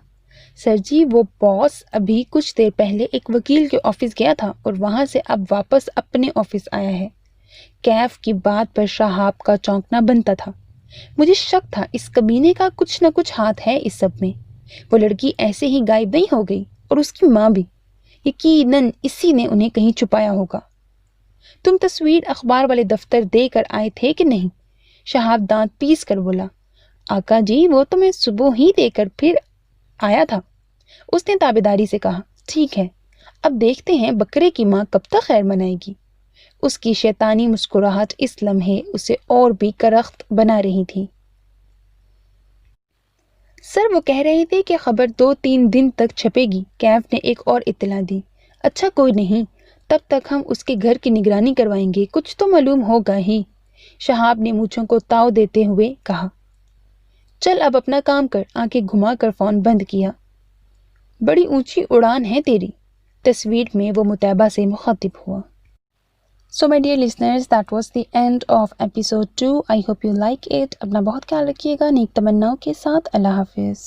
سر جی، وہ باس ابھی کچھ دیر پہلے ایک وکیل کے آفس گیا تھا اور وہاں سے اب واپس اپنے آفس آیا ہے۔ کیف کی بات پر شہاب کا چونکنا بنتا تھا۔ مجھے شک تھا اس کمینے کا کچھ نہ کچھ ہاتھ ہے اس سب میں۔ وہ لڑکی ایسے ہی غائب نہیں ہو گئی، اور اس کی ماں بھی۔ یقیناً اسی نے انہیں کہیں چھپایا ہوگا۔ تم تصویر اخبار والے دفتر دے کر آئے تھے کہ نہیں؟ شہاب دانت پیس کر بولا۔ آقا جی، وہ تو میں صبح ہی دے کر پھر آیا تھا، اس نے تابعداری سے کہا۔ ٹھیک ہے، اب دیکھتے ہیں بکرے کی ماں کب تک خیر منائے گی۔ اس کی شیطانی مسکراہٹ اس لمحے اسے اور بھی کرخت بنا رہی تھی۔ سر، وہ کہہ رہے تھے کہ خبر 2-3 دن تک چھپے گی، کیف نے ایک اور اطلاع دی۔ اچھا، کوئی نہیں، تب تک ہم اس کے گھر کی نگرانی کروائیں گے، کچھ تو معلوم ہوگا ہی، شہاب نے مونچھوں کو تاؤ دیتے ہوئے کہا۔ چل اب اپنا کام کر، آنکھیں گھما کر فون بند کیا۔ بڑی اونچی اڑان ہے تیری، تصویر میں وہ متعبہ سے مخاطب ہوا۔ So my dear listeners, that was the end of episode 2. I hope you like it. اپنا بہت خیال رکھیے گا، نیک تمناؤں کے ساتھ، اللہ حافظ۔